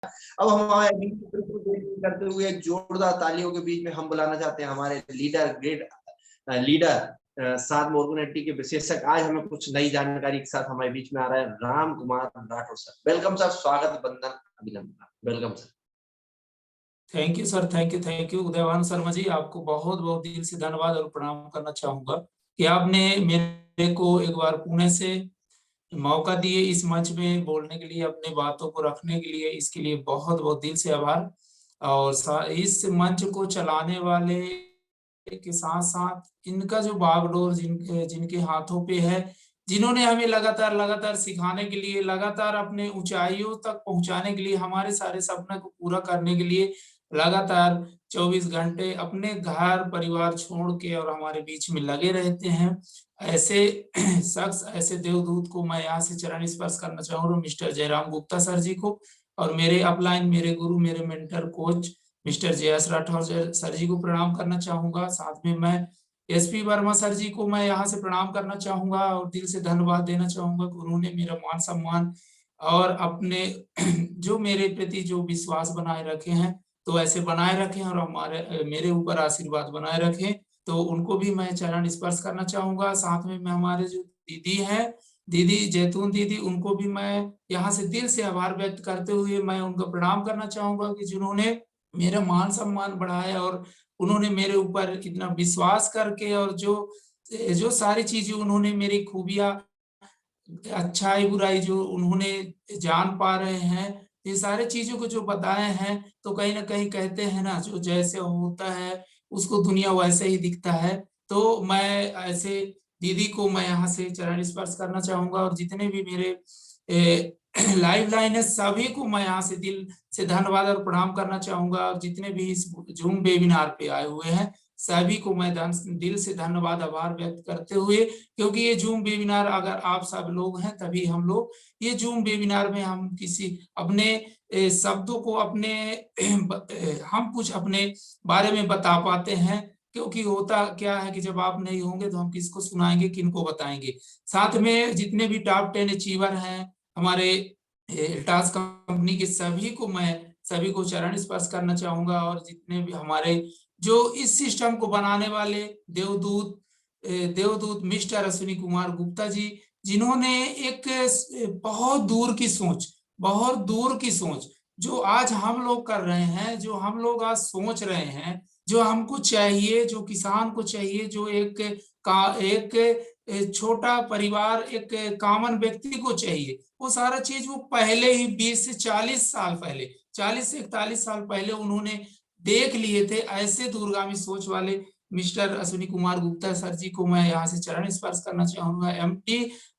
अब हम हमारे बीच में बिल्कुल करते हुए जोरदार तालियों के बीच में हम बुलाना चाहते हैं हमारे लीडर, ग्रेट लीडर साध मोर्गुनेटी के विशेषज्ञ। आज हमें कुछ नई जानकारी के साथ हमारे बीच में आ रहा है Ram Kumar Rathore sir. Welcome sir, स्वागत, वंदन, अभिनंदन। Welcome sir. Thank you sir, thank you Udaybhanu Sharma ji, आपको बहुत बहुत दिल से धन्यवाद और प्रणाम करना चाहूंगा कि आपने मेरे को एक बार पुणे से मौका दिए इस मंच में बोलने के लिए, अपने बातों को रखने के लिए। इसके लिए बहुत बहुत दिल से आभार। और इस मंच को चलाने वाले के साथ साथ इनका जो बागडोर जिनके हाथों पे है, जिन्होंने हमें लगातार लगातार सिखाने के लिए, लगातार अपने ऊंचाइयों तक पहुंचाने के लिए, हमारे सारे सपने को पूरा करने के लिए लगातार 24 घंटे अपने घर परिवार छोड़ के और हमारे बीच में लगे रहते हैं, ऐसे शख्स, ऐसे देवदूत को मैं यहाँ से चरण स्पर्श करना चाहूंगा, मिस्टर जयराम गुप्ता सर जी को। और मेरे अपलाइन, मेरे गुरु, मेरे मेंटर कोच मिस्टर जयस राठौर सर जी को प्रणाम करना चाहूंगा। साथ में मैं एसपी वर्मा सर जी को मैं यहाँ से प्रणाम करना चाहूंगा और दिल से धन्यवाद देना चाहूंगा कि उन्होंने मेरा मान सम्मान और अपने जो मेरे प्रति जो विश्वास बनाए रखे हैं, तो ऐसे बनाए रखें और हमारे मेरे ऊपर आशीर्वाद बनाए रखें। तो उनको भी मैं चरण स्पर्श करना चाहूंगा। साथ में मैं हमारे जो दीदी है, दीदी जैतून दीदी, उनको भी मैं यहाँ से दिल से आभार व्यक्त करते हुए मैं उनको प्रणाम करना चाहूंगा कि जिन्होंने मेरा मान सम्मान बढ़ाया और उन्होंने मेरे ऊपर इतना विश्वास करके और जो जो सारी चीजें उन्होंने मेरी खूबियां, अच्छाई बुराई जो उन्होंने जान पा रहे हैं, ये सारे चीजों को जो बताए हैं, तो कहीं ना कहीं कहते हैं ना, जो जैसे होता है उसको दुनिया वैसे ही दिखता है। तो मैं ऐसे दीदी को मैं यहाँ से चरण स्पर्श करना चाहूंगा और जितने भी मेरे लाइव लाइन है सभी को मैं यहाँ से दिल से धन्यवाद और प्रणाम करना चाहूंगा। और जितने भी इस जूम वेबिनार पे आए हुए हैं सभी को मैं दिल से धन्यवाद आभार व्यक्त करते हुए, क्योंकि ये जूम वेबिनार अगर आप सब लोग हैं तभी हम लोग ये जूम वेबिनार में हम किसी अपने शब्दों को अपने हम कुछ अपने बारे में बता पाते हैं। क्योंकि होता क्या है कि जब आप नहीं होंगे तो हम किसको सुनाएंगे, किनको बताएंगे। साथ में जितने भी टॉप 10 अचीवर हैं हमारे टास्क कंपनी के, सभी को चरण स्पर्श करना चाहूंगा। और जितने भी हमारे जो इस सिस्टम को बनाने वाले देवदूत मिस्टर अश्विनी कुमार गुप्ता जी, जिन्होंने एक बहुत दूर की सोच, बहुत दूर की सोच जो आज हम लोग कर रहे हैं, जो हम लोग आज सोच रहे हैं, जो हमको चाहिए, जो किसान को चाहिए, जो एक छोटा परिवार, एक कॉमन व्यक्ति को चाहिए, वो सारा चीज वो पहले ही 20 से 40 साल पहले, 40 से 41 साल पहले उन्होंने देख लिए थे। ऐसे दूरगामी सोच वाले मिस्टर अश्विनी कुमार गुप्ता सर जी को मैं यहाँ से चरण स्पर्श करना चाहूंगा।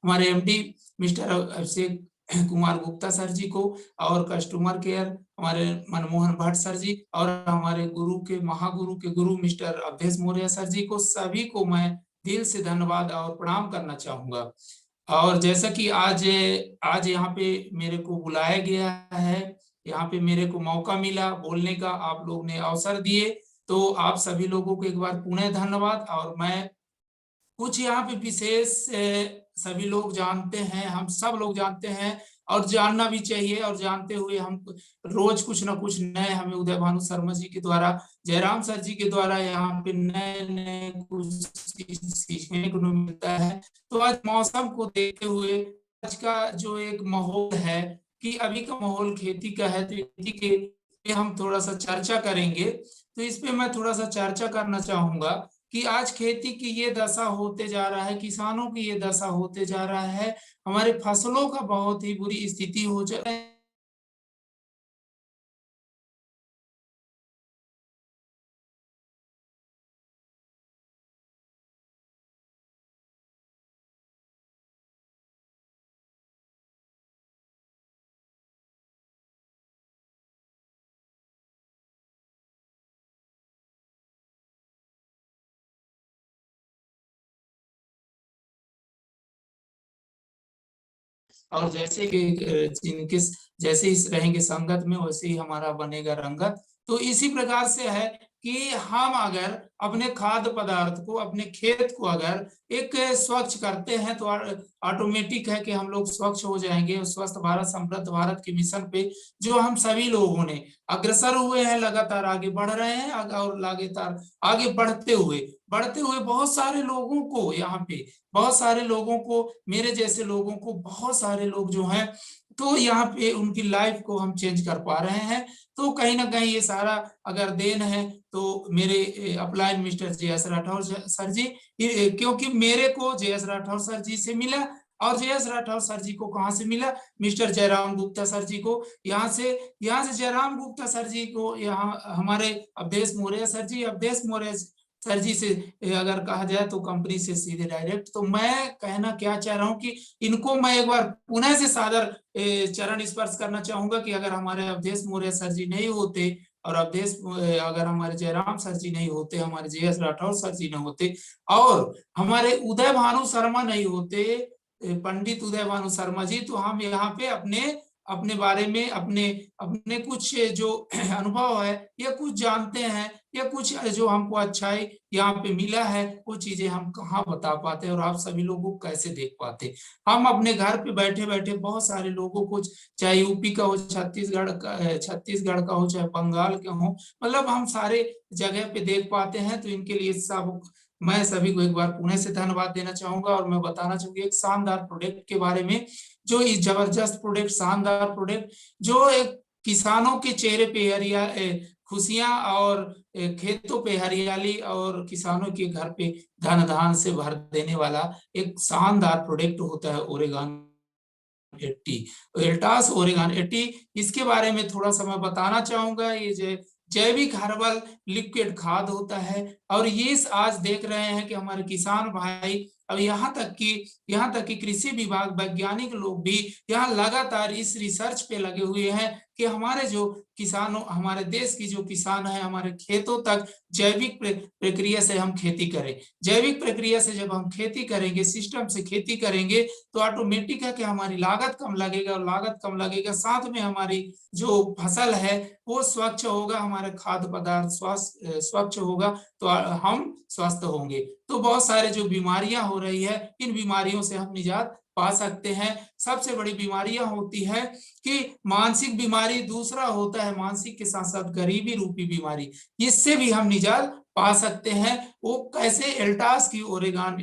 हमारे MD mister Abhishek Kumar Gupta sir जी को, और कस्टमर केयर हमारे मनमोहन भट्ट सर जी, और हमारे गुरु के महागुरु के गुरु मिस्टर अवधेश मौर्य सर जी को, सभी को मैं दिल से धन्यवाद और प्रणाम करना चाहूंगा। और जैसा कि आज आज यहाँ पे मेरे को बुलाया गया है, यहाँ पे मेरे को मौका मिला बोलने का, आप लोग ने अवसर दिए, तो आप सभी लोगों को एक बार पुनः धन्यवाद। और मैं कुछ यहाँ पे विशेष सभी लोग जानते हैं, हम सब लोग जानते हैं और जानना भी चाहिए, और जानते हुए हम रोज कुछ ना कुछ नए हमें उदयभानु शर्मा जी के द्वारा, जयराम सर जी के द्वारा यहाँ पे नए नए कुछ सीखने को मिलता है। तो आज मौसम को देखते हुए आज का जो एक माहौल है कि अभी का माहौल खेती का है, तो खेती के पे हम थोड़ा सा चर्चा करेंगे। तो इस पे मैं थोड़ा सा चर्चा करना चाहूंगा कि आज खेती की ये दशा होते जा रहा है, किसानों की ये दशा होते जा रहा है, हमारे फसलों का बहुत ही बुरी स्थिति हो जा रही है। और जैसे कि जैसे इस रहेंगे संगत में, वैसे ही हमारा बनेगा रंगत। तो इसी प्रकार से है कि हम अगर अपने खाद्य पदार्थ को, अपने खेत को अगर एक स्वच्छ करते हैं तो ऑटोमेटिक है कि हम लोग स्वच्छ हो जाएंगे। स्वस्थ भारत समृद्ध भारत के मिशन पे जो हम सभी लोगों ने अग्रसर हुए हैं, लगातार आगे बढ़ रहे हैं और लगातार आगे बढ़ते हुए बहुत सारे लोगों को, यहाँ पे बहुत सारे लोगों को, मेरे जैसे लोगों को, बहुत सारे लोग जो हैं तो यहाँ पे उनकी लाइफ को हम चेंज कर पा रहे हैं। तो कहीं ना कहीं ये सारा अगर देन है तो मेरे अपलाइन मिस्टर जे.एस. राठौर सर जी, क्योंकि मेरे को जे.एस. राठौर सर जी से मिला, और जे.एस. राठौर सर जी को कहाँ से मिला, मिस्टर जयराम गुप्ता सर जी को। यहाँ से जयराम गुप्ता सर जी को, यहाँ हमारे अवधेश मौर्य सर जी, अवधेश मौर्य सर जी से अगर कहा जाए तो कंपनी से सीधे डायरेक्ट। तो मैं कहना क्या चाह रहा हूँ कि इनको मैं एक बार पुनः से सादर चरण स्पर्श करना चाहूंगा कि अगर हमारे अवधेश मौर्य सर जी नहीं होते, और अगर हमारे जयराम सर जी नहीं होते, हमारे जे.एस. राठौर सर जी नहीं होते, और हमारे उदय भानु शर्मा नहीं होते, पंडित उदय भानु शर्मा जी, तो हम यहाँ पे अपने बारे में, अपने कुछ जो अनुभव है या कुछ जानते हैं या कुछ जो हमको अच्छाई यहाँ पे मिला है, वो चीजें हम कहाँ बता पाते और आप सभी लोगों को कैसे देख पाते। हम अपने घर पे बैठे बैठे बहुत सारे लोगों को, चाहे यूपी का हो, छत्तीसगढ़ का हो, चाहे बंगाल के हो, मतलब हम सारे जगह पे देख पाते हैं। तो इनके लिए सब मैं सभी को एक बार पुणे से धन्यवाद देना चाहूंगा। और मैं बताना चाहूंगा एक शानदार प्रोडक्ट के बारे में, जो इस जबरदस्त प्रोडक्ट, शानदार प्रोडक्ट, जो एक किसानों के चेहरे पे खुशियां और खेतों पे हरियाली और किसानों के घर पे धन धान से भर देने वाला एक शानदार प्रोडक्ट होता है ओरेगान 80, एल्टास ओरेगान 80। इसके बारे में थोड़ा सा मैं बताना चाहूंगा। ये जैविक हर्बल लिक्विड खाद होता है, और ये आज देख रहे हैं कि हमारे किसान भाई, अब यहाँ तक कि कृषि विभाग, वैज्ञानिक लोग भी यहाँ लगातार इस रिसर्च पे लगे हुए हैं कि हमारे जो किसानों, हमारे देश की जो किसान है, हमारे खेतों तक जैविक प्रक्रिया से हम खेती करें। जैविक प्रक्रिया से जब हम खेती करेंगे, सिस्टम से खेती करेंगे, तो ऑटोमेटिक है कि हमारी लागत कम लगेगा, और लागत कम लगेगा साथ में हमारी जो फसल है वो स्वच्छ होगा, हमारे खाद्य पदार्थ स्वच्छ होगा, तो हम स्वस्थ होंगे। तो बहुत सारे जो बीमारियां हो रही है, इन बीमारियों से हम निजात पा सकते हैं। सबसे बड़ी बीमारियां होती है कि मानसिक बीमारी, दूसरा होता है मानसिक के साथ साथ गरीबी रूपी बीमारी, इससे भी हम निजात पा सकते हैं। वो कैसे, एल्टास की ओरेगान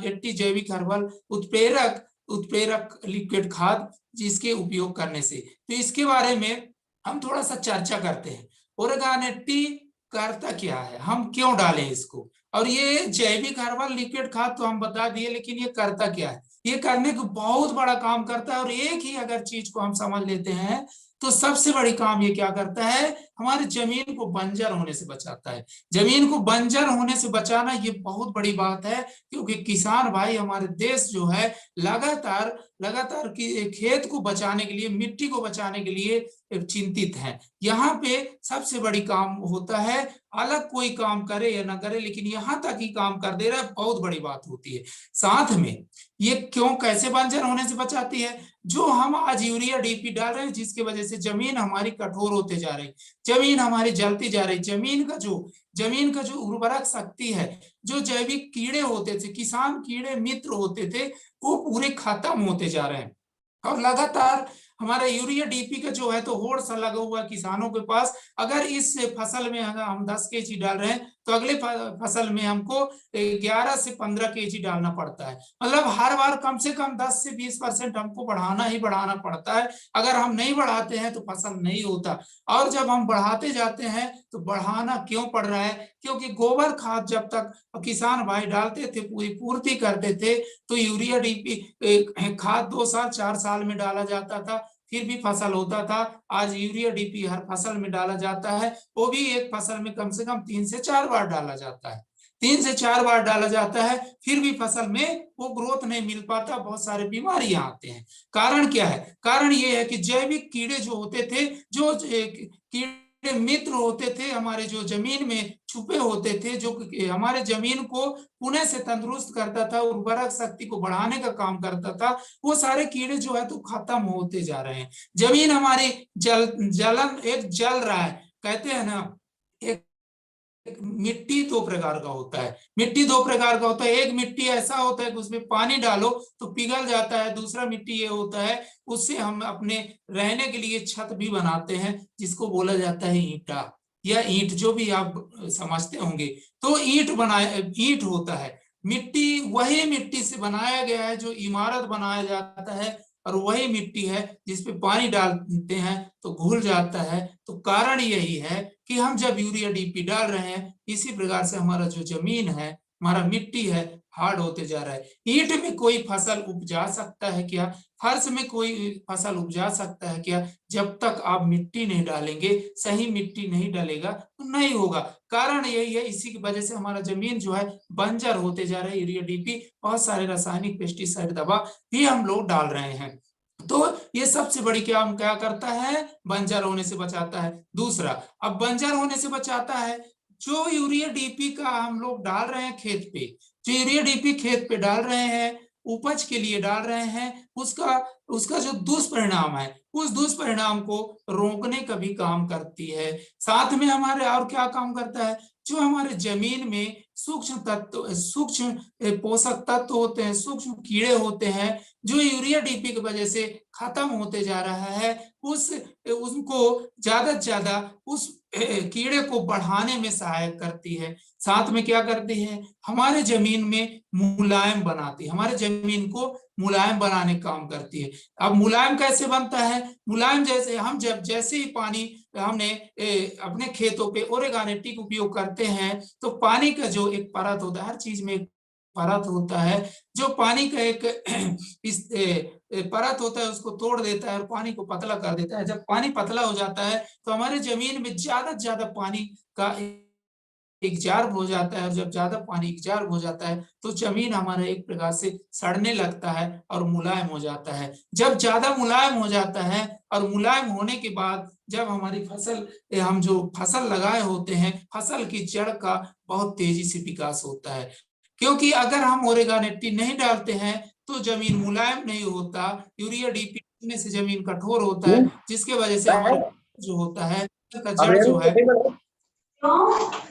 80 जैविक हर्बल उत्प्रेरक लिक्विड खाद, जिसके उपयोग करने से, तो इसके बारे में हम थोड़ा सा चर्चा करते हैं। ओरेगान 80 करता क्या है, हम क्यों डालें इसको, और ये जैविक हर्बल लिक्विड खाद तो हम बता दिए, लेकिन ये करता क्या है। ये करने को बहुत बड़ा काम करता है, और एक ही अगर चीज को हम समझ लेते हैं तो सबसे बड़ी काम ये क्या करता है, हमारी जमीन को बंजर होने से बचाता है। जमीन को बंजर होने से बचाना ये बहुत बड़ी बात है, क्योंकि किसान भाई हमारे देश जो है लगातार खेत को बचाने के लिए, मिट्टी को बचाने के लिए चिंतित हैं। यहाँ पे सबसे बड़ी काम होता है, अलग कोई काम करे या ना करे, लेकिन यहाँ तक ही काम कर दे रहा है, बहुत बड़ी बात होती है। साथ में ये क्यों, कैसे बंजर होने से बचाती है, जो हम आज यूरिया डीपी डाल रहे हैं, जिसकी वजह से जमीन हमारी कठोर होते जा रही, जमीन हमारी जलती जा रही, जमीन का जो उर्वरक शक्ति है, जो जैविक कीड़े होते थे, किसान कीड़े मित्र होते थे, वो पूरे खत्म होते जा रहे हैं। और लगातार हमारा यूरिया डीपी का जो है तो होड़ सा लगा हुआ किसानों के पास। अगर इस फसल में अगर हम 10 kg डाल रहे हैं, तो अगले फसल में हमको 11 से 15 kg डालना पड़ता है। मतलब हर बार कम से कम 10 से 20% हमको बढ़ाना पड़ता है। अगर हम नहीं बढ़ाते हैं तो फसल नहीं होता, और जब हम बढ़ाते जाते हैं तो बढ़ाना क्यों पड़ रहा है, क्योंकि गोबर खाद जब तक किसान भाई डालते थे, पूरी पूर्ति करते थे, तो यूरिया डीपी खाद 2 साल 4 साल में डाला जाता था, फिर भी फसल होता था। आज यूरिया डीपी हर फसल में डाला जाता है, वो भी एक फसल में कम से कम 3 से 4 बार डाला जाता है, 3 से 4 बार डाला जाता है, फिर भी फसल में वो ग्रोथ नहीं मिल पाता, बहुत सारे बीमारियां आते हैं। कारण क्या है, कारण ये है कि जैविक कीड़े जो होते थे, जो कीड़े मित्र होते थे, हमारे जो जमीन में छुपे होते थे, जो हमारे जमीन को पुनः से तंदुरुस्त करता था, उर्वरक शक्ति को बढ़ाने का काम करता था, वो सारे कीड़े जो है तो खत्म होते जा रहे हैं। जमीन हमारी जल रहा है, कहते हैं ना, एक मिट्टी दो प्रकार का होता है। मिट्टी दो प्रकार का होता है, एक मिट्टी ऐसा होता है कि उसमें पानी डालो तो पिघल जाता है, दूसरा मिट्टी ये होता है उससे हम अपने रहने के लिए छत भी बनाते हैं, जिसको बोला जाता है ईंटा या ईंट, जो भी आप समझते होंगे। तो ईंट होता है। मिट्टी वही मिट्टी से बनाया गया है जो इमारत बनाया जाता है, और वही मिट्टी है जिसपे पानी डालते हैं तो घुल जाता है। तो कारण यही है कि हम जब यूरिया डीपी डाल रहे हैं, इसी प्रकार से हमारा जो जमीन है, हमारा मिट्टी है, हार्ड होते जा रहा है। ईंट में कोई फसल उपजा सकता है क्या? फर्श में कोई फसल उपजा सकता है क्या? जब तक आप मिट्टी नहीं डालेंगे, सही मिट्टी नहीं डालेगा तो नहीं होगा। कारण यही है, इसी की वजह से हमारा जमीन जो है बंजर होते जा रहा है। यूरिया डीपी, बहुत सारे रासायनिक पेस्टिसाइड दवा भी हम लोग डाल रहे हैं। तो ये सबसे बड़ी क्या करता है, बंजर होने से बचाता है। दूसरा, अब बंजर होने से बचाता है, जो यूरिया डीपी का हम लोग डाल रहे हैं खेत पे, जो यूरिया डीपी खेत पे डाल रहे हैं, उपज के लिए डाल रहे हैं, उसका उसका जो दुष्परिणाम है, उस दुष्परिणाम को रोकने का भी काम करती है। साथ में हमारे और क्या काम करता है, जो हमारे जमीन में सूक्ष्म तत्व, सूक्ष्म पोषक तत्व होते हैं, सूक्ष्म कीड़े होते हैं, जो यूरिया डीपी की वजह से खत्म होते जा रहा है, उनको ज्यादा से ज्यादा उस कीड़े को बढ़ाने में सहायक करती है। साथ में क्या करती है, हमारे जमीन में मुलायम बनाती है, हमारे जमीन को मुलायम बनाने का काम करती है। अब मुलायम कैसे बनता है? मुलायम जैसे हम जैसे ही पानी हमने अपने खेतों पे ओरेगानेटिक उपयोग करते हैं, तो पानी का जो एक परत होता है, हर चीज में एक परत होता है, जो पानी का एक इस परत होता है, उसको तोड़ देता है और पानी को पतला कर देता है। जब पानी पतला हो जाता है तो हमारे जमीन में ज्यादा से ज्यादा पानी का एग्जार्ब हो जाता है, और जब ज्यादा पानी एग्जार्ब हो जाता है तो जमीन हमारा एक प्रकार से सड़ने लगता है और मुलायम हो जाता है। जब ज्यादा मुलायम हो जाता है, और मुलायम होने के बाद जब हमारी फसल, हम जो फसल लगाए होते हैं, फसल की जड़ का बहुत तेजी से विकास होता है। क्योंकि अगर हम ओरेगानेटी नहीं डालते हैं तो जमीन मुलायम नहीं होता, यूरिया डीपी डालने से जमीन कठोर होता है, जिसके वजह से हमारा जो होता है का जड़ जो है,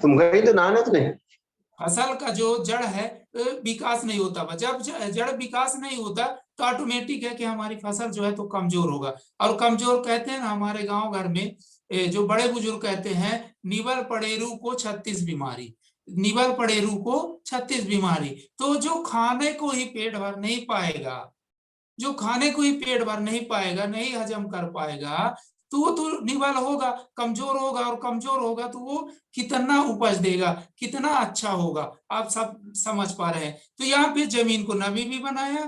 तुम गई तो नहाने तो नहीं, फसल का जो जड़ है विकास नहीं होता। जब जड़ विकास नहीं होता तो ऑटोमेटिक है कि हमारी फसल जो है तो कमजोर होगा। और कमजोर कहते हैं ना, हमारे गांव घर में जो बड़े बुजुर्ग कहते हैं, निबल पड़ेरू को 36 बीमारी, निबल पड़ेरू को 36 बीमारी। तो जो खाने को ही पेट भर नहीं पाएगा, जो खाने को ही पेट भर नहीं पाएगा, नहीं हजम कर पाएगा, तो वो तो निबल होगा, कमजोर होगा, और कमजोर होगा तो वो कितना उपज देगा, कितना अच्छा होगा, आप सब समझ पा रहे हैं। तो यहाँ पे जमीन को नमी भी बनाया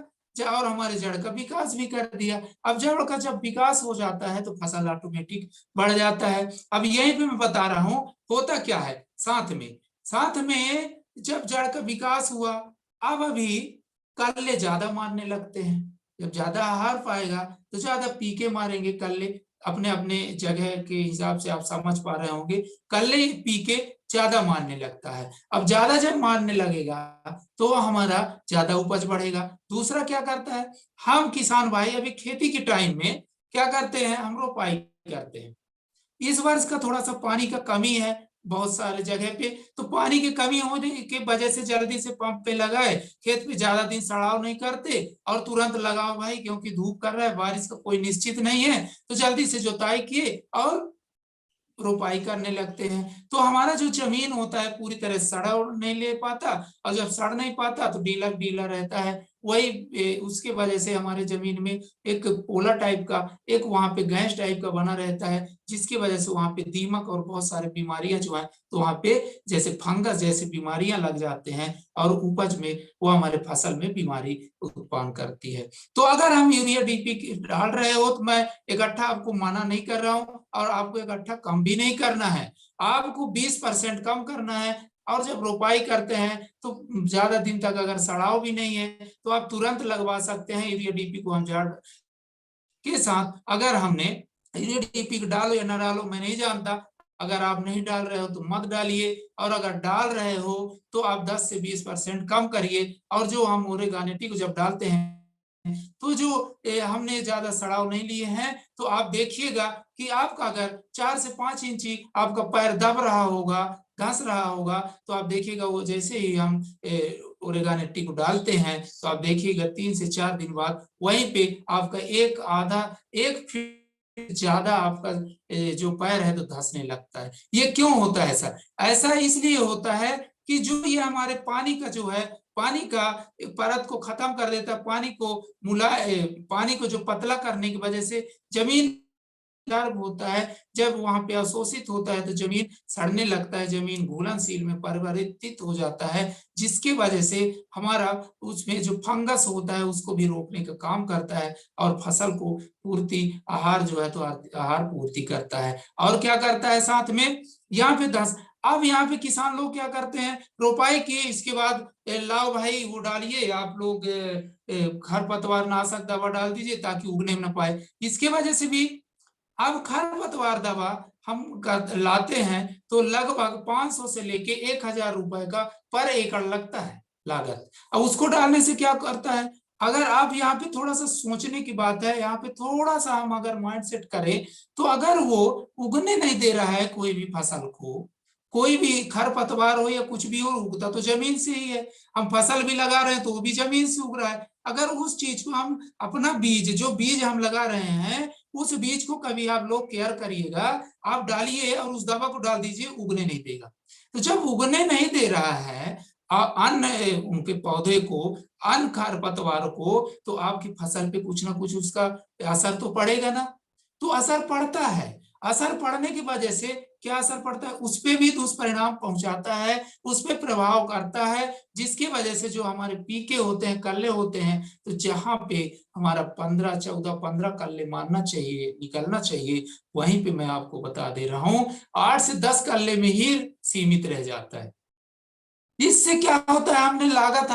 और हमारे जड़ का विकास भी कर दिया। अब जड़ का जब विकास हो जाता है तो फसल ऑटोमेटिक बढ़ जाता है। अब यहीं पे मैं बता रहा हूँ होता क्या है, साथ में जब जड़ का विकास हुआ, अब अभी कल्ले ज्यादा मारने लगते हैं। जब ज्यादा आहार पाएगा तो ज्यादा पीके मारेंगे कल्ले, अपने अपने जगह के हिसाब से आप समझ पा रहे होंगे, कल्ले पीके ज्यादा मारने लगता है। अब ज्यादा जब मारने लगेगा तो हमारा ज्यादा उपज बढ़ेगा। दूसरा क्या करता है, हम किसान भाई अभी खेती के टाइम में क्या करते हैं, हम रोपाई करते हैं। इस वर्ष का थोड़ा सा पानी का कमी है बहुत सारे जगह पे, तो पानी की कमी होने की वजह से जल्दी से पंप पे लगाए, खेत पे ज्यादा दिन सड़ाव नहीं करते और तुरंत लगाओ भाई, क्योंकि धूप कर रहा है, बारिश का कोई निश्चित नहीं है, तो जल्दी से जुताई किए और रोपाई करने लगते हैं। तो हमारा जो जमीन होता है पूरी तरह सड़ नहीं ले पाता, और जब सड़ नहीं पाता तो डीला डीला रहता है। वही उसके वजह से हमारे जमीन में एक पोला टाइप का, एक वहां पे गैस टाइप का बना रहता है, जिसकी वजह से वहां पे दीमक और बहुत सारे बीमारियां जो है तो वहां पे जैसे फंगस जैसी बीमारियां लग जाते हैं, और उपज में वो हमारे फसल में बीमारी उत्पन्न करती है। तो अगर हम यूरिया डीपी डाल रहे हो तो मैं इकट्ठा आपको मना नहीं कर रहा हूँ, और आपको इकट्ठा कम भी नहीं करना है, आपको 20% कम करना है। और जब रोपाई करते हैं तो ज्यादा दिन तक अगर सड़ाव भी नहीं है तो आप तुरंत लगवा सकते हैं यूरिया डीपी को हम झाड़ के साथ। अगर हमने यूरिया डीपी डालो या ना डालो मैं नहीं जानता, अगर आप नहीं डाल रहे हो तो मत डालिए, और अगर डाल रहे हो तो आप 10 से 20% कम करिए। और जो हम ओरेगानेटी को जब डालते हैं तो जो हमने ज्यादा सड़ाव नहीं लिए हैं, तो आप देखिएगा कि आपका अगर 4 से 5 इंची आपका पैर दब रहा होगा, घस रहा होगा, तो आप देखिएगा वो जैसे ही हम ओरेगानेटी को डालते हैं, तो आप देखिएगा 3 से 4 दिन बाद वहीं पे आपका एक फीट ज्यादा आपका जो पैर है तो धंसने लगता है। ये क्यों होता है ऐसा? ऐसा इसलिए होता है कि जो ये हमारे पानी का जो है, पानी का परत को खत्म कर देता है, पानी को जो पतला करने की वजह से जमीन गर्भ होता है, जब वहां पे अवशोषित होता है तो जमीन सड़ने लगता है, जमीन घुलनशील में परिवर्तित हो जाता है, जिसकी वजह से हमारा उसमें जो फंगस होता है उसको भी रोकने का काम करता है और फसल को पूर्ति आहार जो है तो आहार पूर्ति करता है। और क्या करता है साथ में यहाँ पे अब यहाँ पे किसान लोग क्या करते हैं, रोपाई की इसके बाद लाओ भाई वो डालिए आप लोग खरपतवार नाशक दवा डाल दीजिए ताकि उगने न पाए। इसके वजह से भी अब खरपतवार दवा हम लाते हैं तो लगभग 500 से लेके 1000 रुपए का पर एकड़ लगता है लागत। अब उसको डालने से क्या करता है, अगर आप यहाँ पे थोड़ा सा सोचने की बात है, यहाँ पे थोड़ा सा हम अगर माइंड सेट करें, तो अगर वो उगने नहीं दे रहा है कोई भी फसल को, कोई भी खरपतवार हो या कुछ भी हो, उगता तो जमीन से ही है, हम फसल भी लगा रहे हैं तो वो भी जमीन से उग रहा है। अगर उस चीज को हम अपना जो बीज हम लगा रहे हैं, उस बीज को कभी आप लोग केयर करिएगा, आप डालिए और उस दवा को डाल दीजिए, उगने नहीं देगा। तो जब उगने नहीं दे रहा है अन्य उनके पौधे को, अन्य खरपतवार को, तो आपकी फसल पे कुछ ना कुछ उसका असर तो पड़ेगा ना। तो असर पड़ता है, असर पड़ने की वजह से क्या असर पड़ता है, उस पर भी दुष्परिणाम पहुंचाता है, उस पर प्रभाव करता है, जिसकी वजह से जो हमारे पीके होते हैं, कल्ले होते हैं, तो जहां पे हमारा 15 कल्ले मानना चाहिए, निकलना चाहिए, वहीं पे मैं आपको बता दे रहा हूं 8 से 10 कल्ले में ही सीमित रह जाता है। इससे क्या होता है, हमने लागत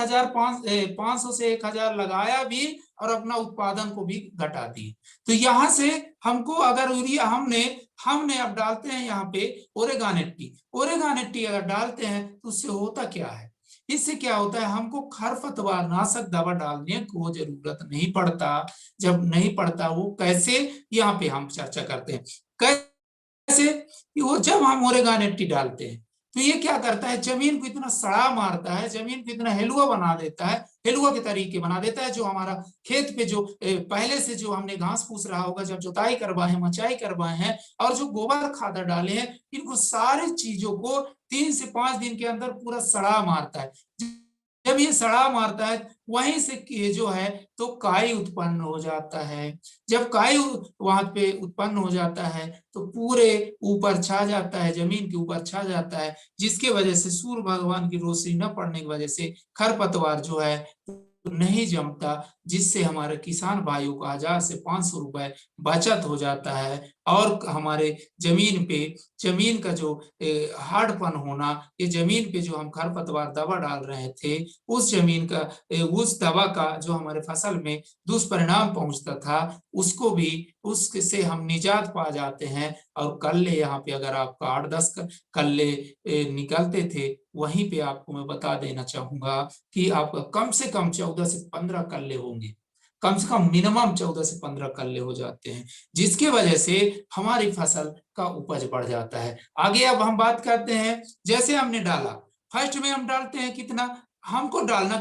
500 से 1000 लगाया भी और अपना उत्पादन को भी घटा दी। तो यहाँ से हमको अगर यूरिया हमने अब डालते हैं यहाँ पे ओरेगानेटी अगर डालते हैं तो उससे होता क्या है, इससे क्या होता है, हमको खरपतवार नाशक दवा डालने को जरूरत नहीं पड़ता। जब नहीं पड़ता वो कैसे, यहाँ पे हम चर्चा करते हैं कैसे। वो जब हम ओरेगानेटी डालते हैं तो ये क्या करता है, जमीन को इतना सड़ा मारता है, जमीन को इतना हेलुआ बना देता है, हेलुआ के तरीके बना देता है, जो हमारा खेत पे जो पहले से जो हमने घास फूस रहा होगा, जब जुताई करवाए हैं, मचाई करवाए हैं और जो गोबर खाद डाले हैं, इनको सारी चीजों को 3 से 5 दिन के अंदर पूरा सड़ा मारता है। जब ये सड़ा मारता है वहीं से ये जो है तो काई उत्पन्न हो जाता है। जब काई वहां पे उत्पन्न हो जाता है तो पूरे ऊपर छा जाता है, जमीन के ऊपर छा जाता है, जिसके वजह से सूर्य भगवान की रोशनी न पड़ने की वजह से खरपतवार जो है नहीं जमता, जिससे हमारे किसान भाइयों को 1000 से 500 रुपए बचत हो जाता है। और हमारे जमीन का जो हार्डपन होना, ये जमीन पे जो हम खरपतवार दवा डाल रहे थे, उस जमीन का उस दवा का जो हमारे फसल में दुष्परिणाम पहुंचता था, उसको भी उससे हम निजात पा जाते हैं। और कल्ले यहाँ पे अगर आपका 8-10 कल्ले निकलते थे, वहीं पे आपको मैं बता देना चाहूंगा कि आपका कम से कम 14 से 15 कल्ले होंगे, कम से कम मिनिमम 14 से 15 कल्ले हो जाते हैं, जिसकी वजह से हमारी फसल का उपज बढ़ जाता है। आगे अब हम बात करते हैं, जैसे हमने डाला, फर्स्ट में हम डालते हैं कितना, हमको डालना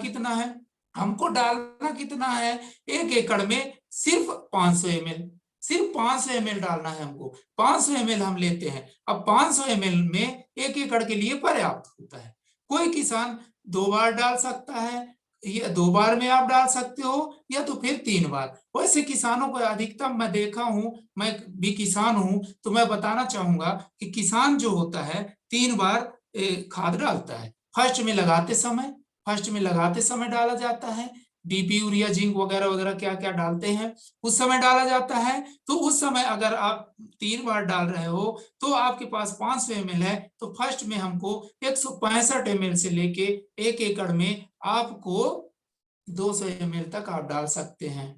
कितना है, 1 एकड़ में सिर्फ 500 ml, सिर्फ 500 ml डालना है हमको, 500 ml हम लेते हैं। अब 500 ml में 1 एकड़ के लिए पर्याप्त होता है। कोई किसान 2 बार डाल सकता है, या 2 बार में आप डाल सकते हो, या तो फिर 3 बार। वैसे किसानों को अधिकतम मैं देखा हूं, मैं भी किसान हूं, तो मैं बताना चाहूंगा कि किसान जो होता है 3 बार खाद डालता है। फर्स्ट में लगाते समय डाला जाता है, डीपी, यूरिया, जिंक वगैरह वगैरह क्या क्या डालते हैं उस समय डाला जाता है। तो उस समय अगर आप 3 बार डाल रहे हो तो आपके पास 500 ml है, तो फर्स्ट में हमको 165 ml से लेके 1 एकड़ में आपको 200 ml तक आप डाल सकते हैं।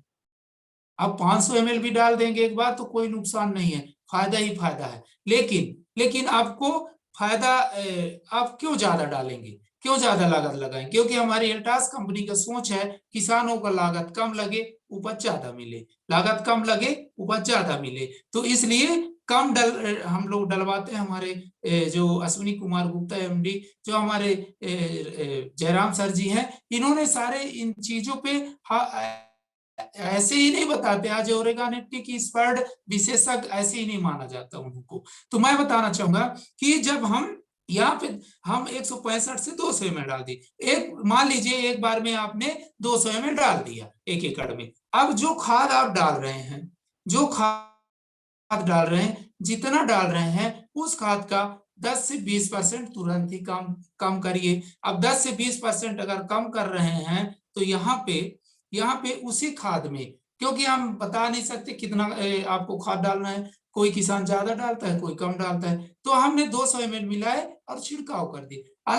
अब 500 ml भी डाल देंगे एक बार तो कोई नुकसान नहीं है, फायदा ही फायदा है। लेकिन आपको फायदा, आप क्यों ज्यादा डालेंगे, क्यों ज्यादा लागत लगाएं? क्योंकि हमारी एल्टास कंपनी का सोच है किसानों का लागत कम लगे, उपज ज्यादा मिले, लागत कम लगे, उपज ज्यादा मिले। तो इसलिए कम हम लोग डलवाते हैं। हमारे जो अश्विनी कुमार गुप्ता एमडी, जो हमारे जयराम सर जी हैं, इन्होंने सारे इन चीजों पे ऐसे ही नहीं बताते। आज ओरेगानिटी की एक्सपर्ट विशेषज्ञ ऐसे ही नहीं माना जाता उनको। तो मैं बताना चाहूंगा कि जब हम यहाँ पे हम 165 से 200 ml डाल दी, एक मान लीजिए एक बार में आपने 200 ml डाल दिया 1 एकड़ में। अब जो खाद आप डाल रहे हैं, जो खाद डाल रहे हैं, जितना डाल रहे हैं, उस खाद का 10 से 20% तुरंत ही कम करिए। अब 10 से 20% अगर कम कर रहे हैं तो यहाँ पे उसी खाद में, क्योंकि हम बता नहीं सकते कितना आपको खाद डालना है, कोई किसान ज्यादा डालता है, कोई कम डालता है, तो हमने 200 ml मिलाए और छिड़काव कर दिया।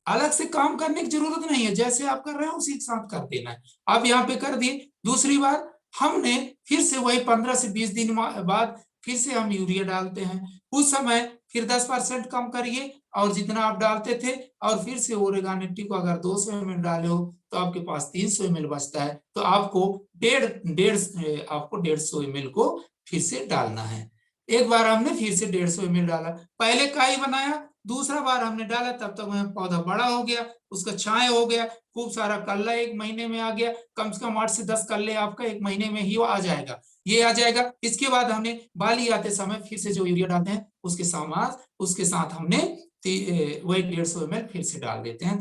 अलग से काम करने की जरूरत नहीं है, जैसे आप कर रहे हैं उसी के साथ कर देना है। अब यहाँ पे कर दिए। दूसरी बार हमने फिर से वही 15 से 20 दिन बाद फिर से हम यूरिया डालते हैं। उस समय फिर 10% कम करिए और जितना आप डालते थे, और फिर से ओरेगानिटी को अगर 200 ml डाले हो तो आपके पास 300 ml बचता है। तो आपको 150 ml को फिर से डालना है। एक बार हमने फिर से 150 ml डाला, पहले काई बनाया, दूसरा बार हमने डाला, तब तक वह पौधा बड़ा हो गया, उसका छाया हो गया, खूब सारा कल्ला 1 महीने में आ गया। कम से कम 8 से 10 कल्ले आपका 1 महीने में ही आ जाएगा, ये आ जाएगा। इसके बाद हमने बाली आते समय फिर से जो यूरिया डालते हैं उसके साथ हमने वही 150 ml फिर से डाल देते हैं।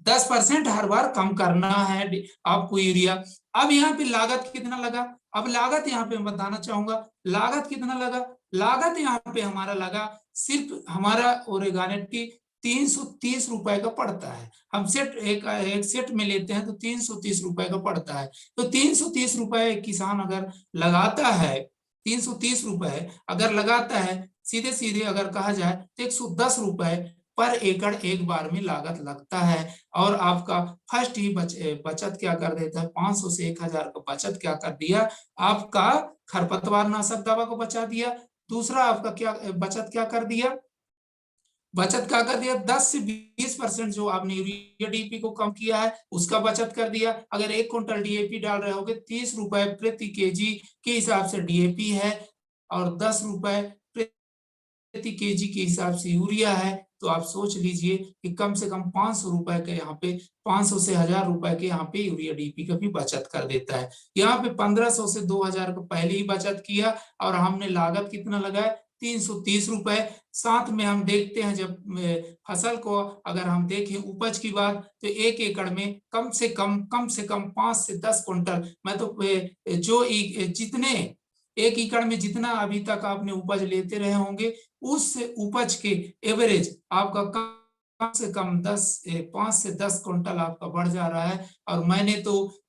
10% हर बार कम करना है आपको यूरिया। अब यहाँ पे लागत कितना लगा? अब लागत यहाँ पे मैं बताना चाहूंगा, लागत कितना लगा? लागत यहाँ पे हमारा लगा, सिर्फ हमारा ओरेगानिटी 330 रुपए का पड़ता है। हम एक सेट में लेते हैं तो 330 रुपए का पड़ता है। तो 330 रुपए किसान अगर लगाता है, 330 रुपए अगर लगाता है, सीधे सीधे अगर कहा जाए तो 110 रुपए पर एकड़ एक बार में लागत लगता है। और आपका फर्स्ट ही बचत क्या कर देता है? 500 से 1000 का बचत क्या कर दिया? आपका खरपतवार नाशक दवा को बचा दिया। दूसरा आपका क्या बचत क्या कर दिया? 10 से 20% जो आपने यूरिया डीएपी को कम किया है उसका बचत कर दिया। अगर 1 क्विंटल डीएपी डाल रहे होगे, 30 रुपए प्रति केजी के हिसाब से डीएपी है और 10 रुपए प्रति केजी के हिसाब से यूरिया है। तो आप सोच लीजिए कि कम से कम 500 रुपए के यहाँ पे, 500 से 1000 रुपए के यहाँ पे यूरिया डीपी का भी बचत कर देता है। यहाँ पे 1500 से 2000 का पहले ही बचत किया और हमने लागत कितना लगाया? 330 रुपए। साथ में हम देखते हैं जब फसल को अगर हम देखें उपज की बात, तो 1 एकड़ में कम से कम 5 से 10 क्विंटल, मैं तो जो जितने 1 एकड़ में जितना अभी तक आपने उपज लेते रहे होंगे, उस उपज के एवरेज आपका कम से कम 5 से 10 क्विंटल आपका बढ़ जा रहा है। और मैंने तो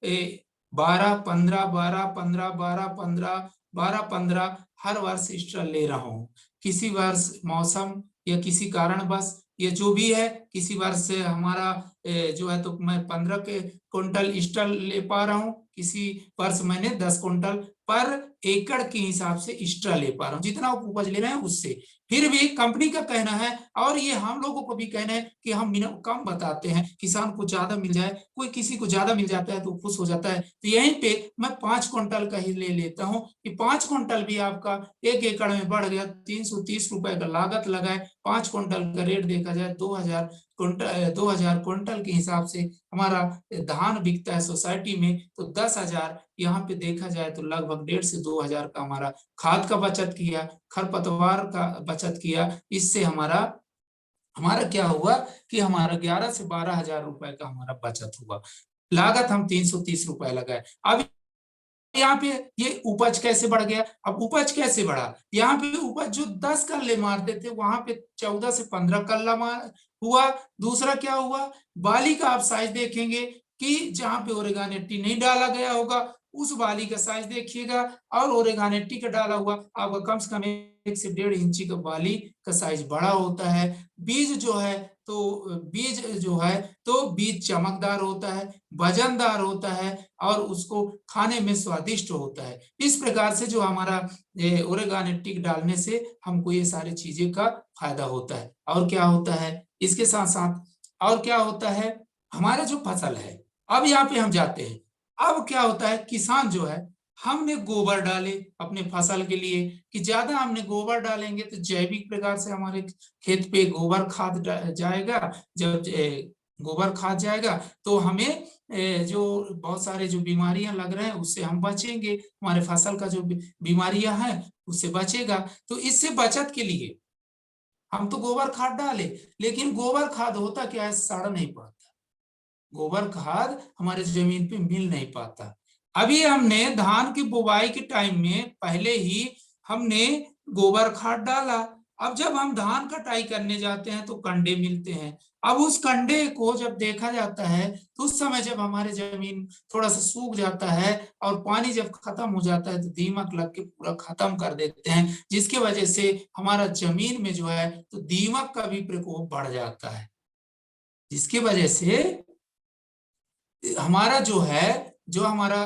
12-15 हर वर्ष स्ट्रल ले रहा हूँ। किसी वर्ष मौसम या किसी कारणवश ये जो भी है, किसी वर्ष हमारा जो है तो मैं 15 के क्विंटल स्ट्रल ले पा रहा हूँ, किसी वर्ष मैंने 10 क्विंटल पर एकड़ के हिसाब से एक्स्ट्रा ले पा रहा हूँ, जितना आप उपज ले रहे हैं उससे। फिर भी कंपनी का कहना है और ये हम लोगों को भी कहना है कि हम कम बताते हैं, किसान को ज्यादा मिल जाए, कोई किसी को ज्यादा मिल जाता है तो खुश हो जाता है। तो यहीं पे मैं 5 क्विंटल का ही ले लेता हूँ कि 5 क्विंटल भी आपका 1 एकड़ में बढ़ गया, 330 रुपए का लागत लगाए, 5 क्विंटल का रेट देखा जाए 2000 क्विंटल के हिसाब से हमारा धान बिकता है सोसाइटी में, तो 10,000 यहाँ पे देखा जाए तो लगभग 1,500 से 2,000 का हमारा खाद का बचत किया, खरपतवार का बचत किया। इससे हमारा क्या हुआ कि हमारा 11 से 12,000 रुपए का हमारा बचत हुआ। लागत हम 330 रुपए लगाए। अब यहाँ पे ये उपज कैसे बढ़ गया? अब उपज कैसे बढ़ा? यहाँ पे उपज जो 10 कल्ले मारते थे वहां पे 14 से 15 कल्ला हुआ। दूसरा क्या हुआ? बाली का आप साइज देखेंगे कि जहां पे ओरेगानिटी नहीं डाला गया होगा उस बाली का साइज देखिएगा, और ओरेगानिटी का डाला हुआ आपका कम से कम 1 से 1.5 इंची का बाली का साइज बड़ा होता है। बीज जो है तो बीज चमकदार होता है, वजनदार होता है और उसको खाने में स्वादिष्ट होता है। इस प्रकार से जो हमारा ओरेगानिक डालने से हमको ये सारी चीजें का फायदा होता है। और क्या होता है? इसके साथ साथ और क्या होता है, हमारा जो फसल है, अब यहाँ पे हम जाते हैं, अब क्या होता है, किसान जो है, हमने गोबर डाले अपने फसल के लिए कि ज्यादा हमने गोबर डालेंगे तो जैविक प्रकार से हमारे खेत पे गोबर खाद जाएगा। जब गोबर खाद जाएगा तो हमें जो बहुत सारे जो बीमारियां लग रहे हैं उससे हम बचेंगे, हमारे फसल का जो बीमारियां हैं उससे बचेगा। तो इससे बचत के लिए हम तो गोबर खाद डाले, लेकिन गोबर खाद होता क्या है, सड़ नहीं पाता, गोबर खाद हमारे जमीन पे मिल नहीं पाता। अभी हमने धान की बुवाई के टाइम में पहले ही हमने गोबर खाद डाला, अब जब हम धान कटाई करने जाते हैं तो कंडे मिलते हैं। अब उस कंडे को जब देखा जाता है तो उस समय जब हमारे जमीन थोड़ा सा सूख जाता है और पानी जब खत्म हो जाता है तो दीमक लग के पूरा खत्म कर देते हैं, जिसकी वजह से हमारा जमीन में जो है तो दीमक का भी प्रकोप बढ़ जाता है, जिसकी वजह से हमारा जो है, जो हमारा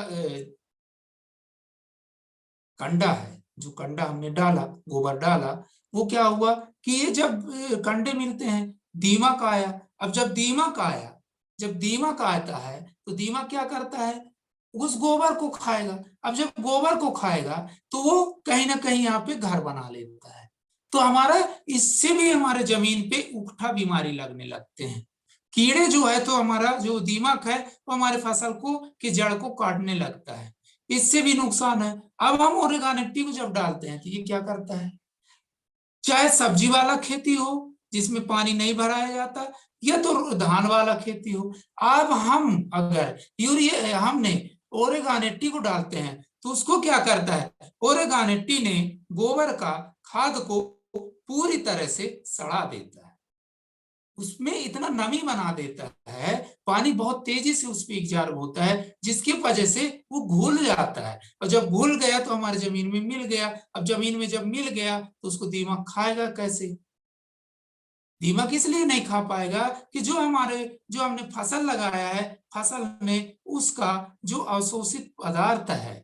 कंडा है, जो कंडा हमने डाला, गोबर डाला, वो क्या हुआ कि ये जब कंडे मिलते हैं, दीमक आया। अब जब दीमक आया, जब दीमक आता है तो दीमक क्या करता है, उस गोबर को खाएगा। अब जब गोबर को खाएगा तो वो कहीं ना कहीं यहाँ पे घर बना लेता है, तो हमारा इससे भी हमारे जमीन पे उकठा बीमारी लगने लगते हैं। कीड़े जो है, तो हमारा जो दीमक है वो हमारे फसल को की जड़ को काटने लगता है, इससे भी नुकसान है। अब हम ऑर्गेनिक को जब डालते हैं तो ये क्या करता है, चाहे सब्जी वाला खेती हो जिसमें पानी नहीं भराया जाता, या तो धान वाला खेती हो, अब हम अगर यूरिया हमने ओरेगानेटी को डालते हैं तो उसको क्या करता है, ओरेगानेटी ने गोबर का खाद को पूरी तरह से सड़ा देता है, उसमें इतना नमी बना देता है, पानी बहुत तेजी से उस पर एब्जॉर्ब होता है, जिसकी वजह से वो घुल जाता है, और जब घुल गया तो हमारे जमीन में मिल गया। अब जमीन में जब मिल गया तो उसको दीमक खाएगा कैसे, दीमक इसलिए नहीं खा पाएगा कि जो हमने फसल लगाया है, फसल में उसका जो अवशोषित पदार्थ है,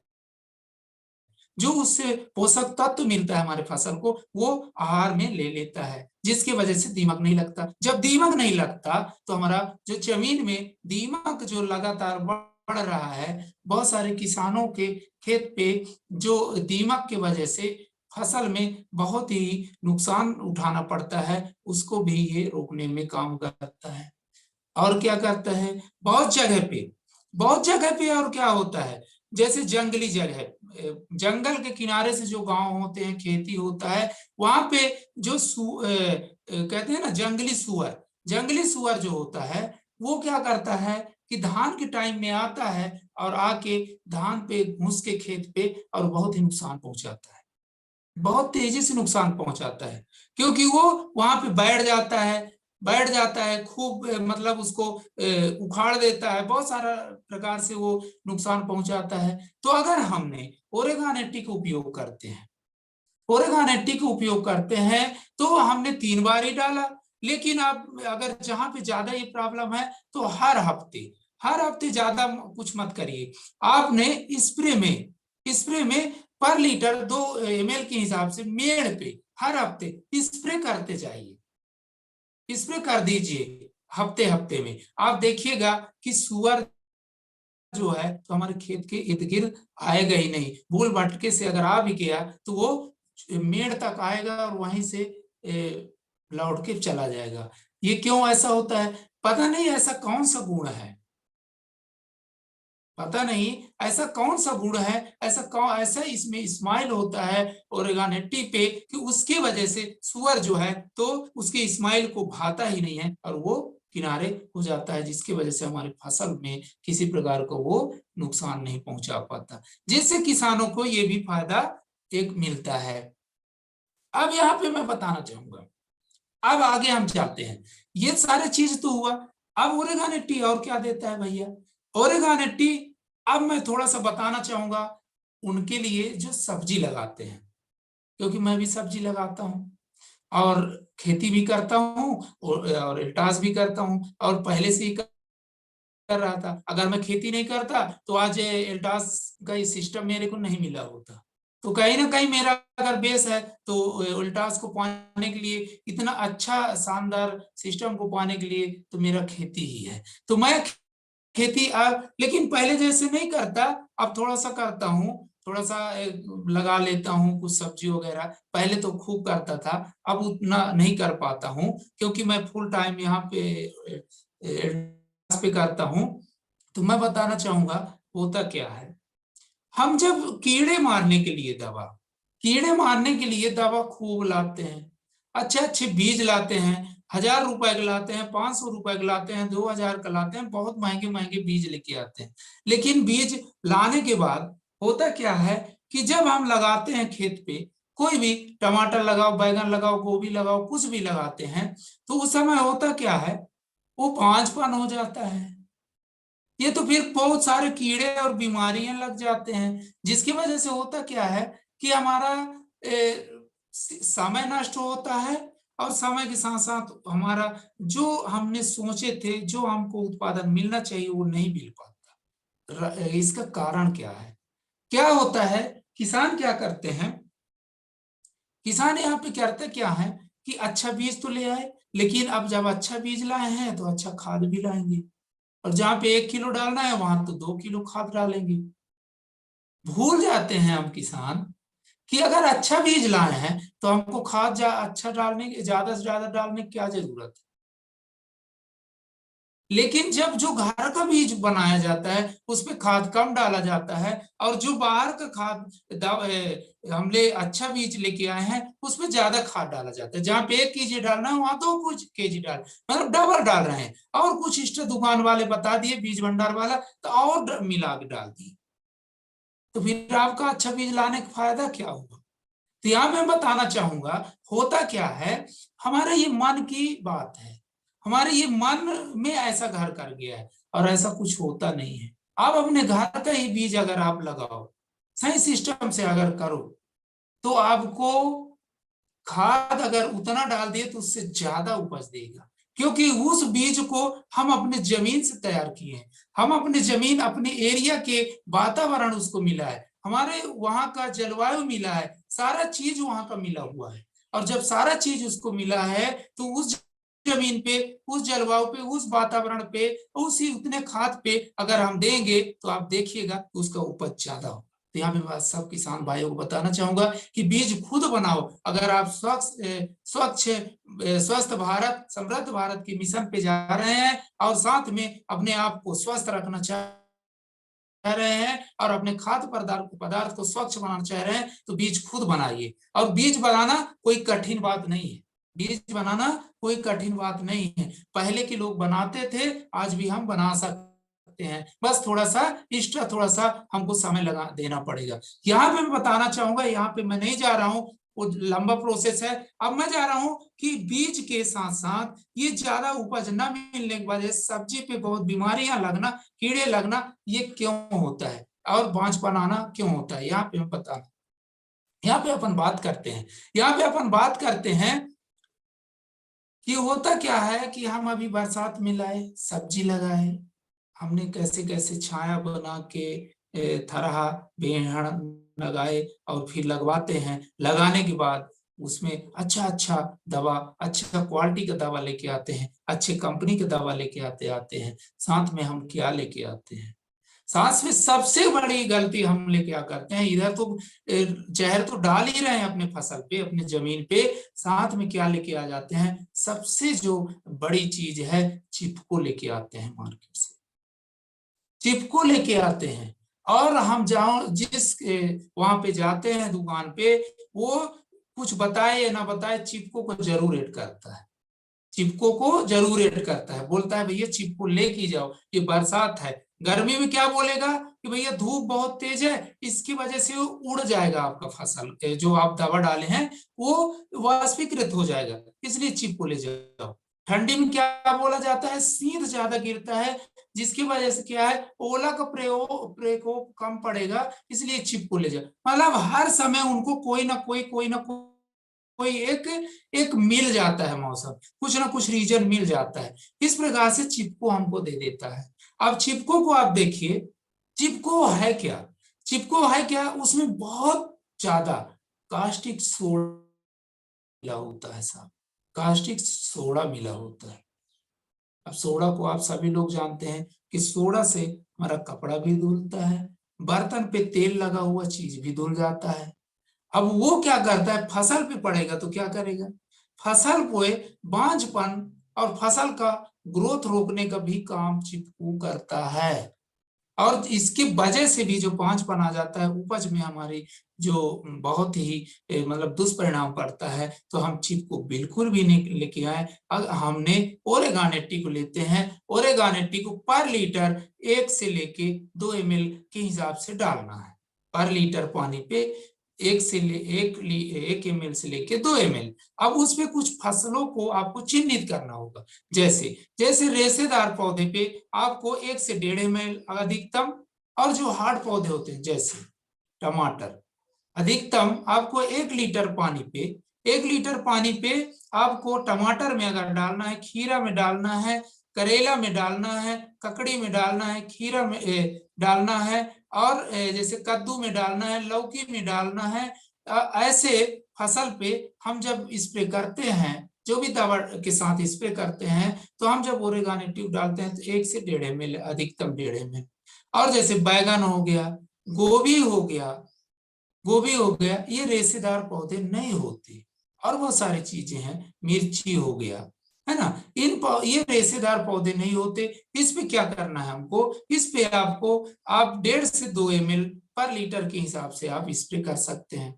जो उससे पोषक तत्व मिलता है हमारे फसल को, वो आहार में ले लेता है, जिसकी वजह से दीमक नहीं लगता। जब दीमक नहीं लगता तो हमारा जो जमीन में दीमक जो लगातार बढ़ रहा है, बहुत सारे किसानों के खेत पे जो दीमक की वजह से फसल में बहुत ही नुकसान उठाना पड़ता है, उसको भी ये रोकने में काम करता है। और क्या करता है, बहुत जगह पे और क्या होता है, जैसे जंगली जगह, जंगल के किनारे से जो गांव होते हैं, खेती होता है, वहां पे जो कहते हैं ना जंगली सुअर जो होता है, वो क्या करता है कि धान के टाइम में आता है और आके धान पे घुस के खेत पे और बहुत ही नुकसान पहुंचाता है, बहुत तेजी से नुकसान पहुंचाता है, क्योंकि वो वहां पे बैठ जाता है खूब, मतलब उसको उखाड़ देता है, बहुत सारा प्रकार से वो नुकसान पहुंचाता है। तो अगर हमने ओरेगानेटी का उपयोग करते हैं, ओरेगानेटी का उपयोग करते हैं तो हमने 3 बार ही डाला, लेकिन अब अगर जहां पे ज्यादा ये प्रॉब्लम है तो हर हफ्ते ज्यादा कुछ मत करिए, आपने स्प्रे में पर लीटर 2 ml के हिसाब से मेड़ पे हर हफ्ते स्प्रे करते जाइए, स्प्रे कर दीजिए हफ्ते हफ्ते में। आप देखिएगा कि सुअर जो है तो हमारे खेत के इर्द गिर्द आएगा ही नहीं, भूल भटके से अगर आ भी गया तो वो मेड़ तक आएगा और वहीं से लौट के चला जाएगा। ये क्यों ऐसा होता है, पता नहीं ऐसा कौन सा गुण है, पता नहीं ऐसा कौन सा गुण है, ऐसा इसमें स्माइल होता है ओरेगानेटी पे कि उसकी वजह से सुअर जो है तो उसके स्माइल को भाता ही नहीं है और वो किनारे हो जाता है, जिसकी वजह से हमारी फसल में किसी प्रकार को वो नुकसान नहीं पहुंचा पाता, जिससे किसानों को ये भी फायदा एक मिलता है। अब यहाँ पे मैं बताना चाहूंगा, अब आगे हम चलते हैं, ये सारे चीज तो हुआ, अब ओरेगानेटी और क्या देता है भैया, ओरेगानेटी अब मैं थोड़ा सा बताना चाहूंगा उनके लिए जो सब्जी लगाते हैं, क्योंकि मैं भी सब्जी लगाता हूँ और खेती भी करता हूँ और इल्टास भी करता हूँ, और पहले से ही कर रहा था। अगर मैं खेती नहीं करता तो आज इल्टास का ये सिस्टम मेरे को नहीं मिला होता, तो कहीं ना कहीं मेरा अगर बेस है तो उल्टा उसको पाने के लिए, इतना अच्छा शानदार सिस्टम को पाने के लिए तो मेरा खेती ही है। तो मैं खेती अब लेकिन पहले जैसे नहीं करता, अब थोड़ा सा करता हूँ, थोड़ा सा लगा लेता हूँ कुछ सब्जी वगैरह। पहले तो खूब करता था, अब उतना नहीं कर पाता हूँ क्योंकि मैं फुल टाइम यहाँ पे करता हूँ। तो मैं बताना चाहूंगा होता क्या है, हम जब कीड़े मारने के लिए दवा, कीड़े मारने के लिए दवा खूब लाते हैं, अच्छे अच्छे बीज लाते हैं, 1000 रुपए के लाते हैं, 500 रुपए के लाते हैं, 2000 का लाते हैं, बहुत महंगे महंगे बीज लेके आते हैं। लेकिन बीज लाने के बाद होता क्या है कि जब हम लगाते हैं खेत पे, कोई भी टमाटर लगाओ, बैगन लगाओ, गोभी लगाओ, कुछ भी लगाते हैं, तो उस समय होता क्या है, वो बांझपन हो जाता है। ये तो फिर बहुत सारे कीड़े और बीमारियां लग जाते हैं, जिसकी वजह से होता क्या है कि हमारा समय नष्ट होता है, और समय के साथ साथ हमारा जो हमने सोचे थे, जो हमको उत्पादन मिलना चाहिए, वो नहीं मिल पाता। इसका कारण क्या है, क्या होता है, किसान क्या करते हैं, किसान यहाँ पे करते क्या है कि अच्छा बीज तो ले आए, लेकिन अब जब अच्छा बीज लाए हैं तो अच्छा खाद भी लाएंगे, और जहां पे 1 किलो डालना है वहां तो 2 किलो खाद डालेंगे। भूल जाते हैं हम किसान कि अगर अच्छा बीज लाए हैं तो हमको खाद अच्छा डालने की, ज्यादा से ज्यादा डालने की क्या जरूरत है। लेकिन जब जो घर का बीज बनाया जाता है उसमें खाद कम डाला जाता है, और जो बाहर का खाद हमने अच्छा बीज लेके आए हैं उसमें ज्यादा खाद डाला जाता है। जहां पे 1 केजी डालना है वहां 2 केजी डाल, मतलब डबल डाल रहे हैं। और कुछ इष्ट दुकान वाले बता दिए, बीज भंडार वाला, तो और मिला के डाल दिए, तो फिर आपका अच्छा बीज लाने का फायदा क्या होगा। तो यहां मैं बताना चाहूंगा होता क्या है, हमारा ये मन की बात है, हमारे ये मन में ऐसा घर कर गया है, और ऐसा कुछ होता नहीं है। आप अपने घर का ही बीज अगर आप लगाओ, सही सिस्टम से अगर करो, तो आपको खाद अगर उतना डाल दिए तो उससे ज्यादा उपज देगा, क्योंकि उस बीज को हम अपने जमीन से तैयार किए हैं, हम अपने जमीन, अपने एरिया के वातावरण उसको मिला है, हमारे वहां का जलवायु मिला है, सारा चीज वहां का मिला हुआ है। और जब सारा चीज उसको मिला है तो उस जमीन पे, उस जलवायु पे, उस वातावरण पे, उसी उतने खाद पे अगर हम देंगे तो आप देखिएगा उसका उपज ज्यादा हो। तो यहाँ पे सब किसान भाइयों को बताना चाहूंगा कि बीज खुद बनाओ। अगर आप स्वच्छ स्वस्थ भारत, समृद्ध भारत के मिशन पे जा रहे हैं, और साथ में अपने आप को स्वस्थ रखना चाह रहे हैं, और अपने खाद्य पदार्थ को स्वच्छ बनाना चाह रहे हैं, तो बीज खुद बनाइए। और बीज बनाना कोई कठिन बात नहीं है, बीज बनाना कोई कठिन बात नहीं है, पहले के लोग बनाते थे, आज भी हम बना सकते हैं, बस थोड़ा सा एक्स्ट्रा, थोड़ा सा हमको समय लगा देना पड़ेगा। यहाँ पे मैं बताना चाहूंगा, यहाँ पे मैं नहीं जा रहा हूँ, वो लंबा प्रोसेस है। अब मैं जा रहा हूं कि बीज के साथ साथ ये ज्यादा उपज न मिलने की वजह से सब्जी पे बहुत बीमारियां लगना, कीड़े लगना, ये क्यों होता है, और बांझपन आना क्यों होता है, यहाँ पे मैं बताना, यहाँ पे अपन बात करते हैं, यहाँ पे अपन बात करते हैं कि होता क्या है कि हम अभी बरसात में लाए, सब्जी लगाए, हमने कैसे कैसे छाया बना के थरहा बेहड़ लगाए, और फिर लगवाते हैं, लगाने के बाद उसमें अच्छा अच्छा दवा, अच्छा क्वालिटी का दवा लेके आते हैं, अच्छे कंपनी का दवा लेके आते हैं, साथ में हम क्या लेके आते हैं, साथ में सबसे बड़ी गलती हम लोग क्या करते हैं, इधर तो जहर तो डाल ही रहे हैं अपने फसल पे, अपने जमीन पे, साथ में क्या लेके आ जाते हैं, सबसे जो बड़ी चीज है, चिपको लेके आते हैं मार्केट से, चिपको लेके आते हैं। और हम जाओ जिस वहां पे जाते हैं दुकान पे, वो कुछ बताए या ना बताए, चिपको को जरूर ऐड करता है, चिपको को जरूर ऐड करता है, बोलता है भैया चिपको लेके जाओ, ये बरसात है। गर्मी में क्या बोलेगा कि भैया धूप बहुत तेज है, इसकी वजह से उड़ जाएगा आपका फसल, जो आप दवा डाले हैं वो वाष्पीकृत हो जाएगा, इसलिए चिपको ले जाओ। ठंडी में क्या बोला जाता है, शीत ज्यादा गिरता है, जिसकी वजह से क्या है, ओला का प्रकोप कम पड़ेगा, इसलिए चिपको ले जाओ। मतलब हर समय उनको कोई ना कोई एक मिल जाता है मौसम, कुछ ना कुछ रीजन मिल जाता है, इस प्रकार से चिपको हमको दे देता है। अब चिपको को आप देखिए, चिपको है क्या, चिपको है क्या, उसमें बहुत ज्यादा कास्टिक सोडा मिला होता है साहब, कास्टिक सोडा मिला होता है। अब सोडा को आप सभी लोग जानते हैं कि सोडा से हमारा कपड़ा भी धुलता है, बर्तन पे तेल लगा हुआ चीज भी धुल जाता है। अब वो क्या करता है, फसल पे पड़ेगा तो क्या करेगा, फसल पे बांझपन और फसल का ग्रोथ रोकने का भी काम चिपकू करता है। और इसकी वजह से भी जो बांझपन आ जाता है, उपज में हमारी जो बहुत ही मतलब दुष्परिणाम पड़ता है। तो हम चिपको बिल्कुल भी नहीं लेके आए। अब हमने ओरेगानेटी को लेते हैं, ओरेगानेटी को पर लीटर 1 से लेके 2 ml के हिसाब से डालना है। पर लीटर पानी पे 1 ml से लेके 2 ml। अब उसपे कुछ फसलों को आपको चिन्हित करना होगा, जैसे जैसे रेशेदार पौधे पे आपको 1 से 1.5 ml अधिकतम, और जो हार्ड पौधे होते हैं जैसे टमाटर, अधिकतम आपको 1 लीटर पानी पे 1 लीटर पानी पे आपको टमाटर में अगर डालना है, खीरा में डालना है, करेला में डालना है, ककड़ी में डालना है, खीरा में डालना है, और जैसे कद्दू में डालना है, लौकी में डालना है। ऐसे फसल पे हम जब स्प्रे करते हैं, जो भी दवा के साथ स्प्रे करते हैं, तो हम जब ओरेगानेटिव डालते हैं तो 1 से 1.5 ml, अधिकतम 1.5 ml। और जैसे बैगन हो गया, गोभी हो गया, गोभी हो गया, ये रेशेदार पौधे नहीं होते। और बहुत सारी चीजें हैं, मिर्ची हो गया, है ना, ये रेशेदार पौधे नहीं होते। इस पे क्या करना है हमको, इस पे आपको आप 1.5 से 2 ml पर लीटर के हिसाब से आप स्प्रे कर सकते हैं।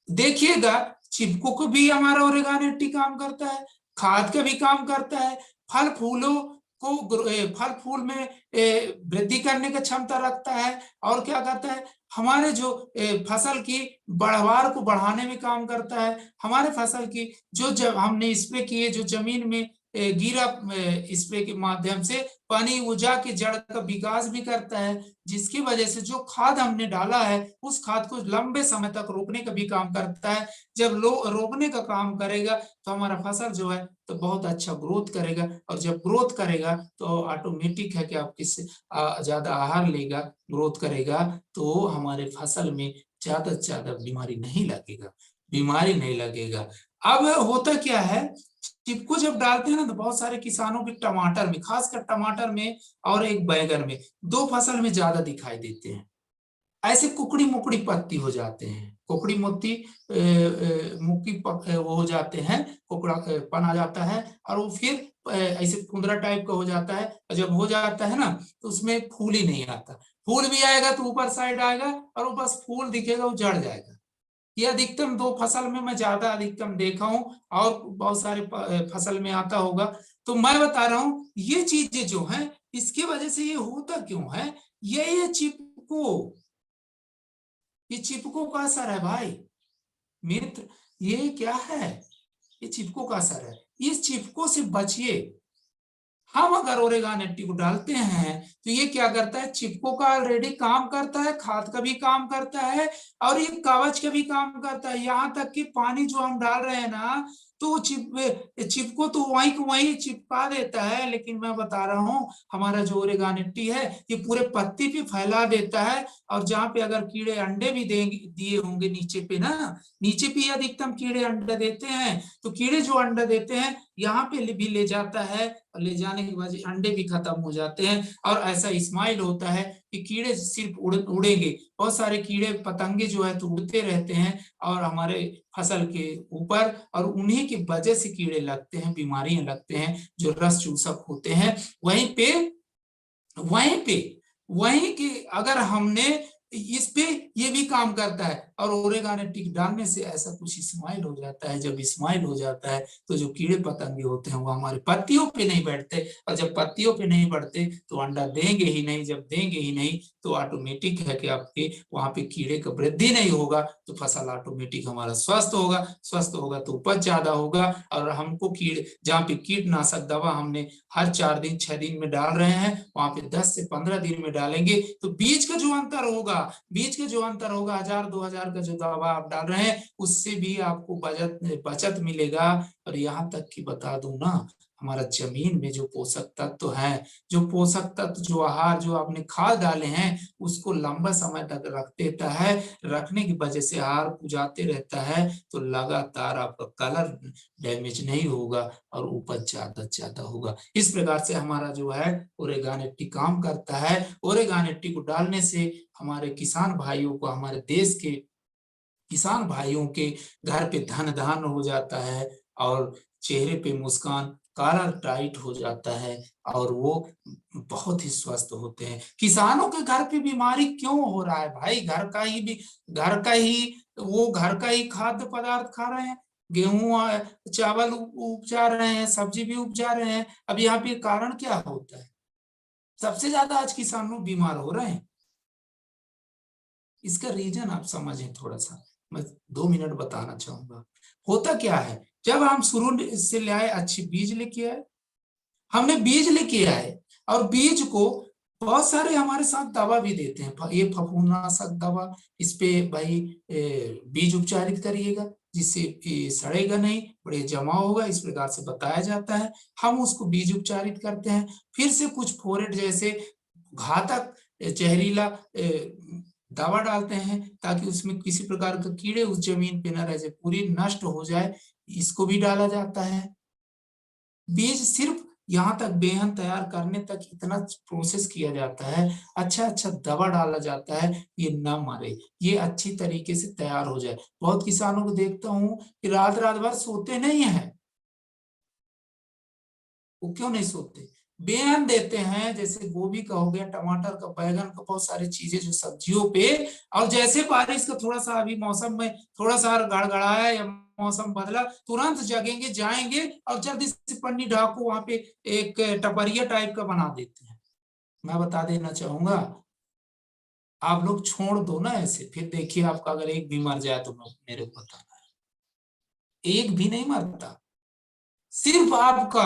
देखिएगा, चिपको को भी हमारा ओरेगानेटी काम करता है, खाद का भी काम करता है, फल फूलों को फल फूल में वृद्धि करने की क्षमता रखता है, और क्या करता है, हमारे जो फसल की बढ़वार को बढ़ाने में काम करता है। हमारे फसल की जो जब हमने स्प्रे किए, जो जमीन में गिरा स्प्रे के माध्यम से पानी वो जाके जड़ का विकास भी करता है, जिसकी वजह से जो खाद हमने डाला है उस खाद को लंबे समय तक रोकने का भी काम करता है। जब रोकने का काम करेगा तो हमारा फसल जो है तो बहुत अच्छा ग्रोथ करेगा, और जब ग्रोथ करेगा तो ऑटोमेटिक है कि आप किससे ज्यादा आहार लेगा, ग्रोथ करेगा, तो हमारे फसल में ज्यादा से ज्यादा बीमारी नहीं लगेगा। अब होता क्या है, चिपको जब डालते हैं ना, तो बहुत सारे किसानों के टमाटर में, खासकर टमाटर में और एक बैंगन में, 2 फसल में ज्यादा दिखाई देते हैं। ऐसे कुकड़ी मुकड़ी पत्ती हो जाते हैं, कुकड़ी मोती मुक्की वो हो जाते हैं, कुकड़ा पन आ जाता है, और वो फिर ऐसे कुंदरा टाइप का हो जाता है। और जब हो जाता है ना, तो उसमें फूल ही नहीं आता। फूल भी आएगा तो ऊपर साइड आएगा, और वो बस फूल दिखेगा, वो जड़ जाएगा। ये अधिकतम 2 फसल में मैं ज्यादा अधिकतम देखा हूं, और बहुत सारे फसल में आता होगा। तो मैं बता रहा हूं, ये चीजें जो हैं, इसकी वजह से ये होता क्यों है, ये चिपको का असर है भाई मित्र। ये क्या है, ये चिपको का असर है। इस चिपको से बचिए। हम अगर ओरेगानेटी को डालते हैं तो ये क्या करता है, चिपको का ऑलरेडी काम करता है, खाद का भी काम करता है, और ये कवच का भी काम करता है। यहाँ तक कि पानी जो हम डाल रहे हैं ना, तो चिपको तो वहीं चिपका देता है। लेकिन मैं बता रहा हूँ, हमारा जो ओरेगानेटी है ये पूरे पत्ती पे फैला देता है। और जहाँ पे अगर कीड़े अंडे भी दिए होंगे नीचे पे ना, नीचे पे अधिकतम कीड़े अंडे देते हैं, तो कीड़े जो अंडा देते हैं यहाँ पे भी ले जाता है, और ले जाने के बाद अंडे भी खत्म हो जाते हैं। और ऐसा इस्माइल होता है कि कीड़े सिर्फ उड़ेंगे, बहुत सारे कीड़े पतंगे जो है तो उड़ते रहते हैं और हमारे फसल के ऊपर, और उन्हीं की वजह से कीड़े लगते हैं, बीमारियां लगते हैं, जो रस चूसक होते हैं। वहीं के अगर हमने इस पे ये भी काम करता है, और ओरेगानेटिक डालने से ऐसा कुछ इस्माइल हो जाता है। जब इस्माइल हो जाता है तो जो कीड़े पतंगे होते हैं वो हमारे पत्तियों पे नहीं बैठते, और जब पत्तियों पे नहीं बढ़ते तो अंडा देंगे ही नहीं। जब देंगे ही नहीं तो ऑटोमेटिक है कि आपके वहां पे कीड़े का वृद्धि नहीं होगा, तो फसल ऑटोमेटिक हमारा स्वस्थ होगा तो उपज ज्यादा होगा। और हमको कीड़े, जहाँ पे कीटनाशक दवा हमने हर 4 दिन 6 दिन में डाल रहे हैं, वहां पे 10 से 15 दिन में डालेंगे, तो बीच का जो अंतर होगा 1000-2000 का जो दवा आप डाल रहे हैं, उससे भी आपको बचत मिलेगा। और यहाँ तक कि बता दूं ना, हमारा जमीन में जो पोषक तत्व है, जो पोषक तत्व, जो आहार, जो आपने खाद डाले हैं, उसको लंबा समय तक रख देता है। रखने की वजह से आहार जाते रहता है तो लगातार आपका कलर डैमेज नहीं होगा और उपज ज्यादा से ज्यादा होगा। इस प्रकार से हमारा जो है ओरेगान 80 काम करता है। ओरेगान 80 को डालने से हमारे किसान भाइयों को, हमारे देश के किसान भाइयों के घर पे धन धान हो जाता है और चेहरे पे मुस्कान, काला टाइट हो जाता है और वो बहुत ही स्वस्थ होते हैं। किसानों के घर पे बीमारी क्यों हो रहा है भाई? घर का ही वो घर का ही खाद्य पदार्थ खा रहे हैं, गेहूं चावल उपजा रहे हैं, सब्जी भी उपजा रहे हैं। अब यहाँ पे कारण क्या होता है? सबसे ज्यादा आज किसान लोग बीमार हो रहे हैं। इसका रीजन आप समझें थोड़ा सा, मैं 2 मिनट बताना चाहूंगा। होता क्या है, जब हम शुरू से ले आए, अच्छी बीज लेके आए, हमने बीज लेके आए और बीज को बहुत सारे हमारे साथ दवा भी देते हैं, ये फफूंदनाशक दवा, इस पे भाई बीज उपचारित करिएगा जिससे ये सड़ेगा नहीं, बड़े जमा होगा, इस प्रकार से बताया जाता है। हम उसको बीज उपचारित करते हैं। फिर से कुछ फोरेट जैसे घातक जहरीला दवा डालते हैं ताकि उसमें किसी प्रकार के कीड़े उस जमीन पे न रह जाए, पूरी नष्ट हो जाए, इसको भी डाला जाता है। बीज सिर्फ यहाँ तक बेहन तैयार करने तक इतना प्रोसेस किया जाता है, अच्छा अच्छा दवा डाला जाता है, ये न मरे, ये अच्छी तरीके से तैयार हो जाए। बहुत किसानों को देखता हूँ कि रात रात भर सोते नहीं है। वो क्यों नहीं सोते? बेहन देते हैं, जैसे गोभी का हो गया, टमाटर का, बैगन का, बहुत सारी चीजें जो सब्जियों पे, और जैसे बारिश का थोड़ा सा अभी मौसम में थोड़ा सा गड़गड़ाया या मौसम बदला, तुरंत जगेंगे, जाएंगे और जल्दी से पन्नी ढाको, वहां पे एक टपरिया टाइप का बना देते हैं। मैं बता देना चाहूंगा, आप लोग छोड़ दो ना ऐसे, फिर देखिए आपका अगर एक भी मर जाए तो मेरे को बताना है। एक भी नहीं मरता, सिर्फ आपका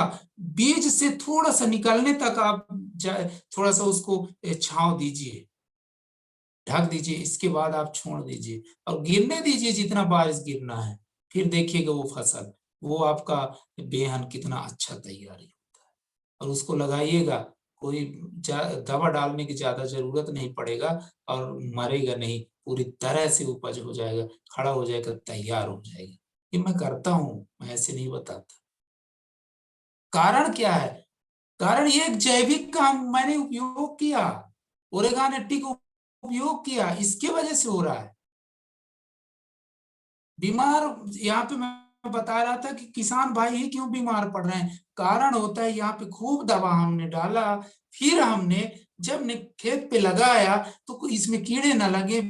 बीज से थोड़ा सा निकलने तक आप थोड़ा सा उसको छांव दीजिए, ढक दीजिए, इसके बाद आप छोड़ दीजिए और गिरने दीजिए जितना बारिश गिरना है। फिर देखिएगा वो फसल, वो आपका बेहन कितना अच्छा तैयारी होता है। और उसको लगाइएगा, कोई दवा डालने की ज्यादा जरूरत नहीं पड़ेगा और मरेगा नहीं, पूरी तरह से उपज हो जाएगा, खड़ा हो जाएगा, तैयार हो जाएगा। ये मैं करता हूँ, मैं ऐसे नहीं बताता। कारण क्या है? कारण ये एक जैविक का मैंने उपयोग किया, ओरेगान 80 को उपयोग किया, इसके वजह से हो रहा है बीमार। यहाँ पे मैं बता रहा था कि किसान भाई ही क्यों बीमार पड़ रहे हैं, कारण होता है यहाँ पे खूब दवा हमने डाला, फिर हमने जब खेत पे लगाया तो इसमें कीड़े न लगे,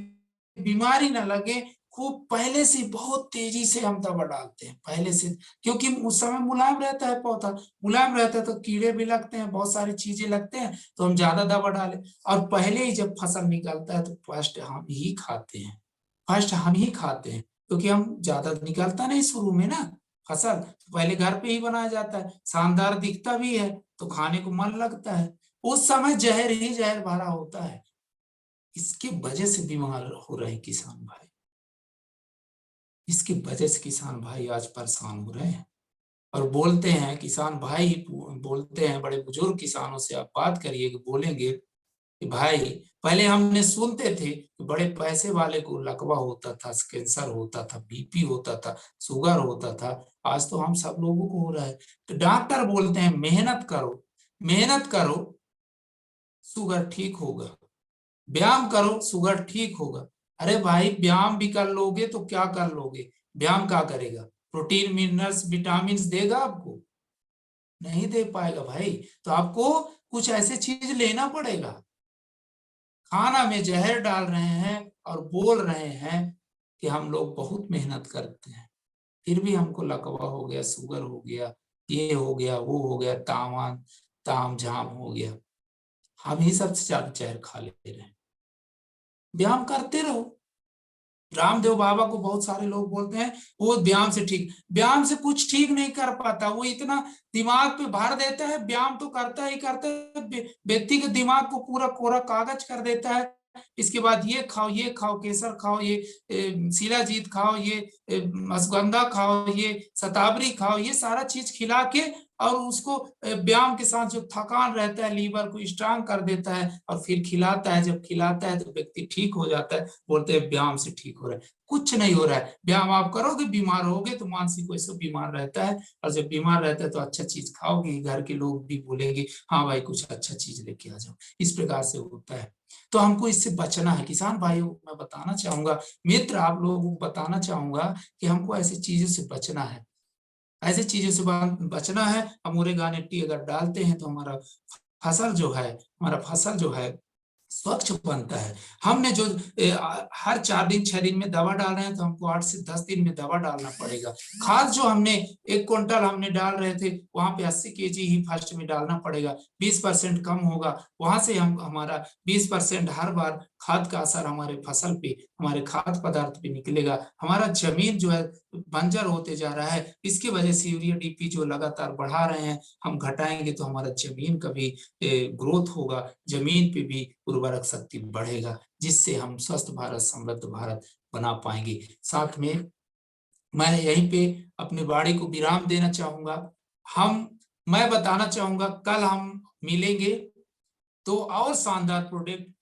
बीमारी न लगे, खूब पहले से बहुत तेजी से हम दवा डालते हैं पहले से, क्योंकि उस समय मुलायम रहता है, पौधा मुलायम रहता है तो कीड़े भी लगते हैं, बहुत सारी चीजें लगते हैं, तो हम ज्यादा दवा डालें। और पहले ही जब फसल निकलता है तो फर्स्ट हम ही खाते हैं, फर्स्ट हम ही खाते हैं, क्योंकि हम ज्यादा निकलता नहीं शुरू में ना फसल, तो पहले घर पे ही बनाया जाता है, शानदार दिखता भी है तो खाने को मन लगता है, उस समय जहर ही जहर भरा होता है। इसकी वजह से बीमार हो रहे हैं किसान भाई, इसकी वजह से किसान भाई आज परेशान हो रहे हैं। और बोलते हैं किसान भाई, बोलते हैं, बड़े बुजुर्ग किसानों से आप बात करिए कि बोलेंगे कि भाई पहले हमने सुनते थे कि बड़े पैसे वाले को लकवा होता था, कैंसर होता था, बीपी होता था, शुगर होता था, आज तो हम सब लोगों को हो रहा है। तो डॉक्टर बोलते हैं मेहनत करो, मेहनत करो, शुगर ठीक होगा, व्यायाम करो, शुगर ठीक होगा। अरे भाई व्यायाम भी कर लोगे तो क्या कर लोगे? व्यायाम क्या करेगा? प्रोटीन, मिनरल्स, विटामिन देगा आपको? नहीं दे पाएगा भाई। तो आपको कुछ ऐसे चीज लेना पड़ेगा। खाना में जहर डाल रहे हैं और बोल रहे हैं कि हम लोग बहुत मेहनत करते हैं, फिर भी हमको लकवा हो गया, शुगर हो गया, ये हो गया, वो हो गया, ताम झाम हो गया। हम ही सबसे ज्यादा जहर खा ले रहे हैं। व्यायाम करते रहो। रामदेव बाबा को बहुत सारे लोग बोलते हैं वो व्यायाम से ठीक, व्यायाम से कुछ ठीक नहीं कर पाता, वो इतना दिमाग पे भर देता है, व्यायाम तो करता ही करता है, व्यक्ति के दिमाग को पूरा कोरा कागज कर देता है। इसके बाद ये खाओ, ये खाओ, केसर खाओ, ये शिलाजीत खाओ, ये अश्वगंधा खाओ, ये शतावरी खाओ, ये सारा चीज खिला के और उसको व्यायाम के साथ जो थकान रहता है लीवर को स्ट्रांग कर देता है और फिर खिलाता है। जब खिलाता है तो व्यक्ति ठीक हो जाता है, बोलते हैं व्यायाम से ठीक हो रहा है। कुछ नहीं हो रहा है। व्यायाम आप करोगे बीमार होगे तो मानसिक वैसे बीमार रहता है, और जब बीमार रहता है तो अच्छा चीज खाओगे, घर के लोग भी बोलेंगे हाँ भाई कुछ अच्छा चीज लेके आ जाओ। इस प्रकार से होता है। तो हमको इससे बचना है। किसान भाइयों मैं बताना चाहूंगा, मित्र आप लोगों को बताना चाहूंगा कि हमको ऐसी चीजों से बचना है। ऐसी चीजों से बचना है। हम ओरेगानिटी अगर डालते हैं तो हमारा फसल जो है स्वच्छ बनता है। हमने जो हर 4 दिन 6 दिन में दवा डाल रहे हैं तो हमको 8 से 10 दिन में दवा डालना पड़ेगा। खाद जो हमने 1 क्विंटल हमने डाल रहे थे वहां पे 80 केजी ही फर्स्ट में डालना पड़ेगा। 20% कम होगा, वहां से हम हमारा 20% हर बार खाद का असर हमारे फसल पे, हमारे खाद्य पदार्थ पे निकलेगा। हमारा जमीन जो है बंजर होते जा रहा है, इसकी वजह से यूरिया डीपी जो लगातार बढ़ा रहे हैं, हम घटाएंगे तो हमारा जमीन का भी ग्रोथ होगा, जमीन पे भी उर्वरक शक्ति बढ़ेगा, जिससे हम स्वस्थ भारत समृद्ध भारत बना पाएंगे। साथ में मैं यहीं पे अपनी वाणी को विराम देना चाहूंगा। मैं बताना चाहूंगा कल हम मिलेंगे तो और शानदार प्रोडक्ट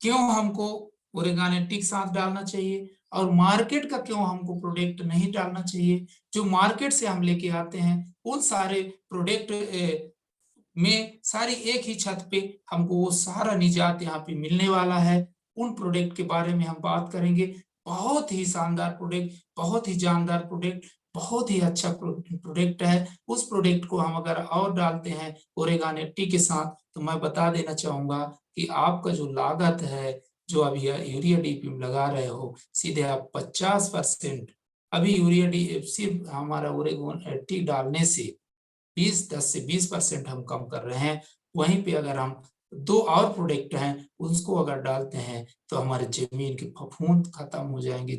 क्यों हमको ओरेगानेटिक साथ डालना चाहिए और मार्केट का क्यों हमको प्रोडक्ट नहीं डालना चाहिए। जो मार्केट से हम लेके आते हैं उन सारे प्रोडक्ट में सारी एक ही छत पे हमको वो सारा निजात यहाँ पे मिलने वाला है। उन प्रोडक्ट के बारे में हम बात करेंगे। बहुत ही शानदार प्रोडक्ट, बहुत ही जानदार प्रोडक्ट, बहुत ही अच्छा प्रोडक्ट है। उस प्रोडक्ट को हम अगर और डालते हैं ओरेगानेटी के साथ तो मैं बता देना चाहूंगा कि आपका जो लागत है, जो अभी यूरिया डीपी में लगा रहे हो, सीधे आप 50% अभी यूरिया डी सिर्फ हमारा ओरेगानेटी डालने से 10 से 20% हम कम कर रहे हैं। वहीं पे अगर हम 2 और प्रोडक्ट हैं उसको अगर डालते हैं तो हमारे जमीन के फफूंद खत्म हो जाएंगे।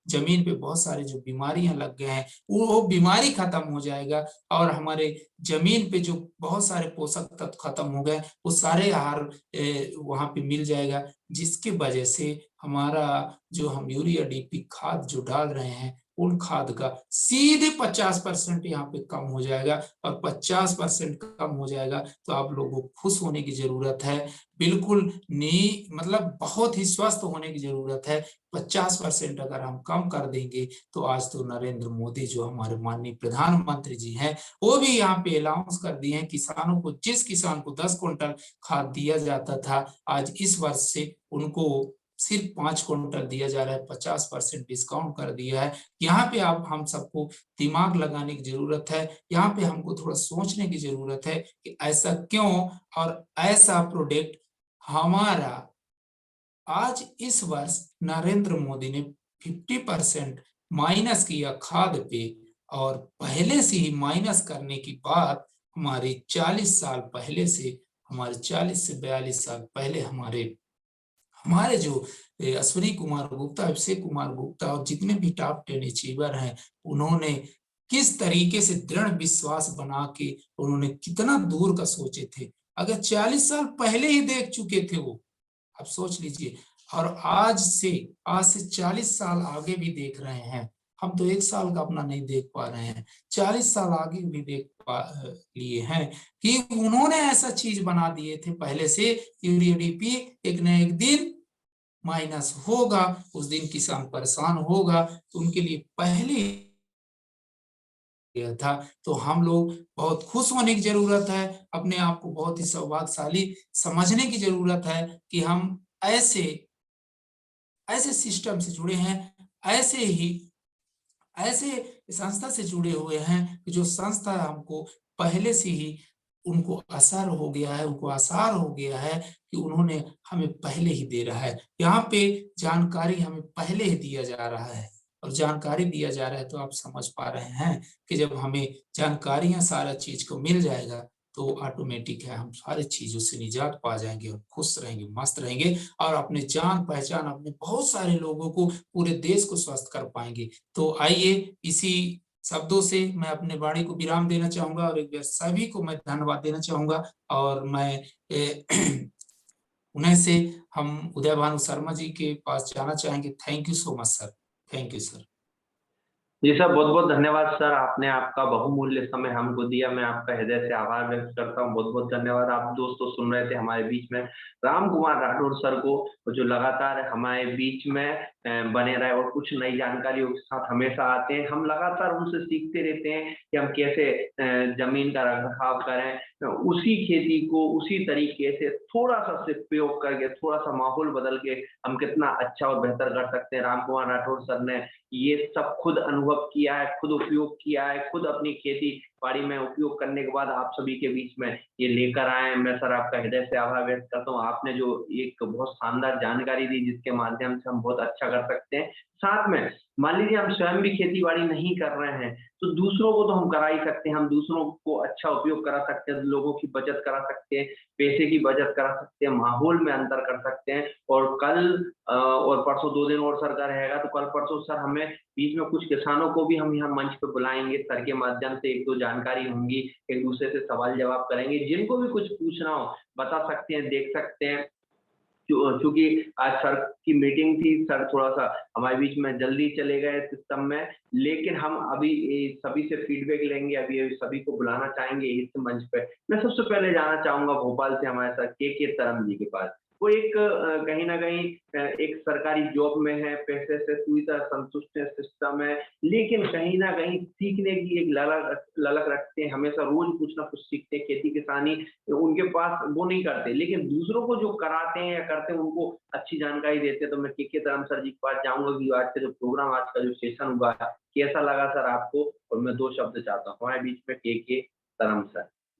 जमीन पे बहुत सारे जो बीमारियां लग गए हैं वो बीमारी खत्म हो जाएगा, और हमारे जमीन पे जो बहुत सारे पोषक तत्व खत्म हो गए वो सारे आहार वहां पे मिल जाएगा, जिसकी वजह से हमारा जो हम यूरिया डीपी खाद जो डाल रहे हैं उन खाद का सीधे 50% यहाँ पे कम हो जाएगा। और 50% कम हो जाएगा तो आप लोगों को खुश होने की जरूरत है, बिल्कुल मतलब बहुत ही स्वस्थ होने की जरूरत है। 50% अगर हम कम कर देंगे तो आज तो नरेंद्र मोदी जो हमारे माननीय प्रधानमंत्री जी हैं वो भी यहाँ पे अनाउंस कर दिए हैं, किसानों को जिस किसान को 10 क्विंटल खाद दिया जाता था आज इस वर्ष से उनको सिर्फ 5 क्विंटल दिया जा रहा है। 50% डिस्काउंट कर दिया है। यहाँ पे आप हम सबको दिमाग लगाने की जरूरत है। यहाँ पे हमको थोड़ा सोचने की जरूरत है कि ऐसा क्यों, और ऐसा प्रोडक्ट हमारा आज इस वर्ष नरेंद्र मोदी ने 50% माइनस किया खाद पे, और पहले से ही माइनस करने की बात हमारे 40 साल पहले से, हमारे 40 से 42 साल पहले हमारे जो अश्विनी कुमार गुप्ता, अभिषेक कुमार गुप्ता और जितने भी टॉप 10 अचीवर हैं उन्होंने किस तरीके से दृढ़ विश्वास बना के उन्होंने कितना दूर का सोचे थे। अगर 40 साल पहले ही देख चुके थे वो, अब सोच लीजिए। और आज से 40 साल आगे भी देख रहे हैं। हम तो 1 साल का अपना नहीं देख पा रहे हैं, 40 साल आगे भी देख लिए हैं कि उन्होंने ऐसा चीज बना दिए थे पहले से। यूरिया डीपी एक न एक दिन माइनस होगा, उस दिन किसान परेशान होगा, तो उनके लिए पहले था। तो हम लोग बहुत खुश होने की जरूरत है, अपने आप को बहुत ही सौभाग्यशाली समझने की जरूरत है कि हम ऐसे सिस्टम से जुड़े हैं, ऐसे संस्था से जुड़े हुए हैं जो संस्था हमको पहले से ही उनको असर हो गया है, उनको आसार हो गया है कि उन्होंने हमें पहले ही दे रहा है। यहाँ पे जानकारी हमें पहले ही दिया जा रहा है, और जानकारी दिया जा रहा है तो आप समझ पा रहे हैं कि जब हमें जानकारियां सारा चीज को मिल जाएगा तो ऑटोमेटिक है हम सारी चीजों से निजात पा जाएंगे और खुश रहेंगे, मस्त रहेंगे, और अपने जान पहचान अपने बहुत सारे लोगों को, पूरे देश को स्वस्थ कर पाएंगे। तो आइए इसी शब्दों से मैं अपने वाणी को विराम देना चाहूंगा, और एक बार सभी को मैं धन्यवाद देना चाहूंगा। और मैं उन्हें से हम उदय भानु शर्मा जी के पास जाना चाहेंगे। Thank you so much sir. Thank you sir. जी सर, बहुत-बहुत धन्यवाद सर, आपने आपका बहुमूल्य समय हमको दिया, मैं आपका हृदय से आभार व्यक्त करता हूँ, बहुत-बहुत धन्यवाद। आप दोस्तों सुन रहे थे हमारे बीच में राम कुमार राठौर सर को, जो लगातार हमारे बीच में बने रहे और कुछ नई जानकारियों के साथ हमेशा आते हैं। हम लगातार उनसे सीखते रहते हैं कि हम कैसे ज़मीन का रख-रखाव करें, उसी खेती को उसी तरीके से थोड़ा-सा सिर्फ प्रयोग करके, थोड़ा-सा माहौल बदल के हम कितना अच्छा और बेहतर कर सकते हैं। राम कुमार राठौर सर ने ये सब खुद अनुभव किया है, खुद उपयोग किया है, खुद अपनी खेती-बाड़ी में उपयोग करने के बाद आप सभी के बीच में ये लेकर आए हैं। मैं सर आपका हृदय से आभार व्यक्त करता हूँ। आपने जो एक बहुत शानदार जानकारी दी जिसके माध्यम से हम बहुत अच्छा कर सकते हैं। साथ में मान लीजिए हम स्वयं भी खेती-बाड़ी नहीं कर रहे हैं, तो दूसरों को तो हम करा ही सकते हैं, हम दूसरों को अच्छा उपयोग करा सकते हैं, लोगों की बचत करा सकते हैं, पैसे की बचत करा सकते हैं, माहौल में अंतर कर सकते हैं और कल और परसों 2 दिन और सर का रहेगा, तो कल परसों सर हमें बीच में कुछ किसानों को भी हम यहाँ मंच पे बुलाएँगे, सर के माध्यम से 1-2 जानकारी होंगी, एक-दूसरे से सवाल-जवाब करेंगे, जिनको भी कुछ पूछना हो, बता सकते हैं, देख सकते हैं। चूँकि आज सर की मीटिंग थी, सर थोड़ा-सा हमारे बीच में जल्दी चले गए सिस्टम में, लेकिन हम अभी सभी से फीडबैक लेंगे, अभी ये सभी को बुलाना चाहेंगे इस मंच पे। मैं सबसे पहले जाना चाहूँगा भोपाल से हमारे सर के तरम जी के पास। वो एक कहीं न कहीं एक सरकारी जॉब में है, पैसे से पूरी तरह संतुष्ट है, सिस्टम है, लेकिन कहीं न कहीं सीखने की एक ललक ललक रखते हैं, हमेशा रोज़ कुछ ना कुछ सीखते हैं, खेती-किसानी उनके पास वो नहीं करते, लेकिन दूसरों को जो कराते हैं या करते हैं उनको अच्छी जानकारी देते हैं। तो मैं के तरम सर जी के पास जाऊँगा कि आज का जो प्रोग्राम, आज का जो सेशन हुआ है, कैसा लगा सर आपको? और मैं 2 शब्द चाहता हूँ, हमारे बीच में के तरम सर।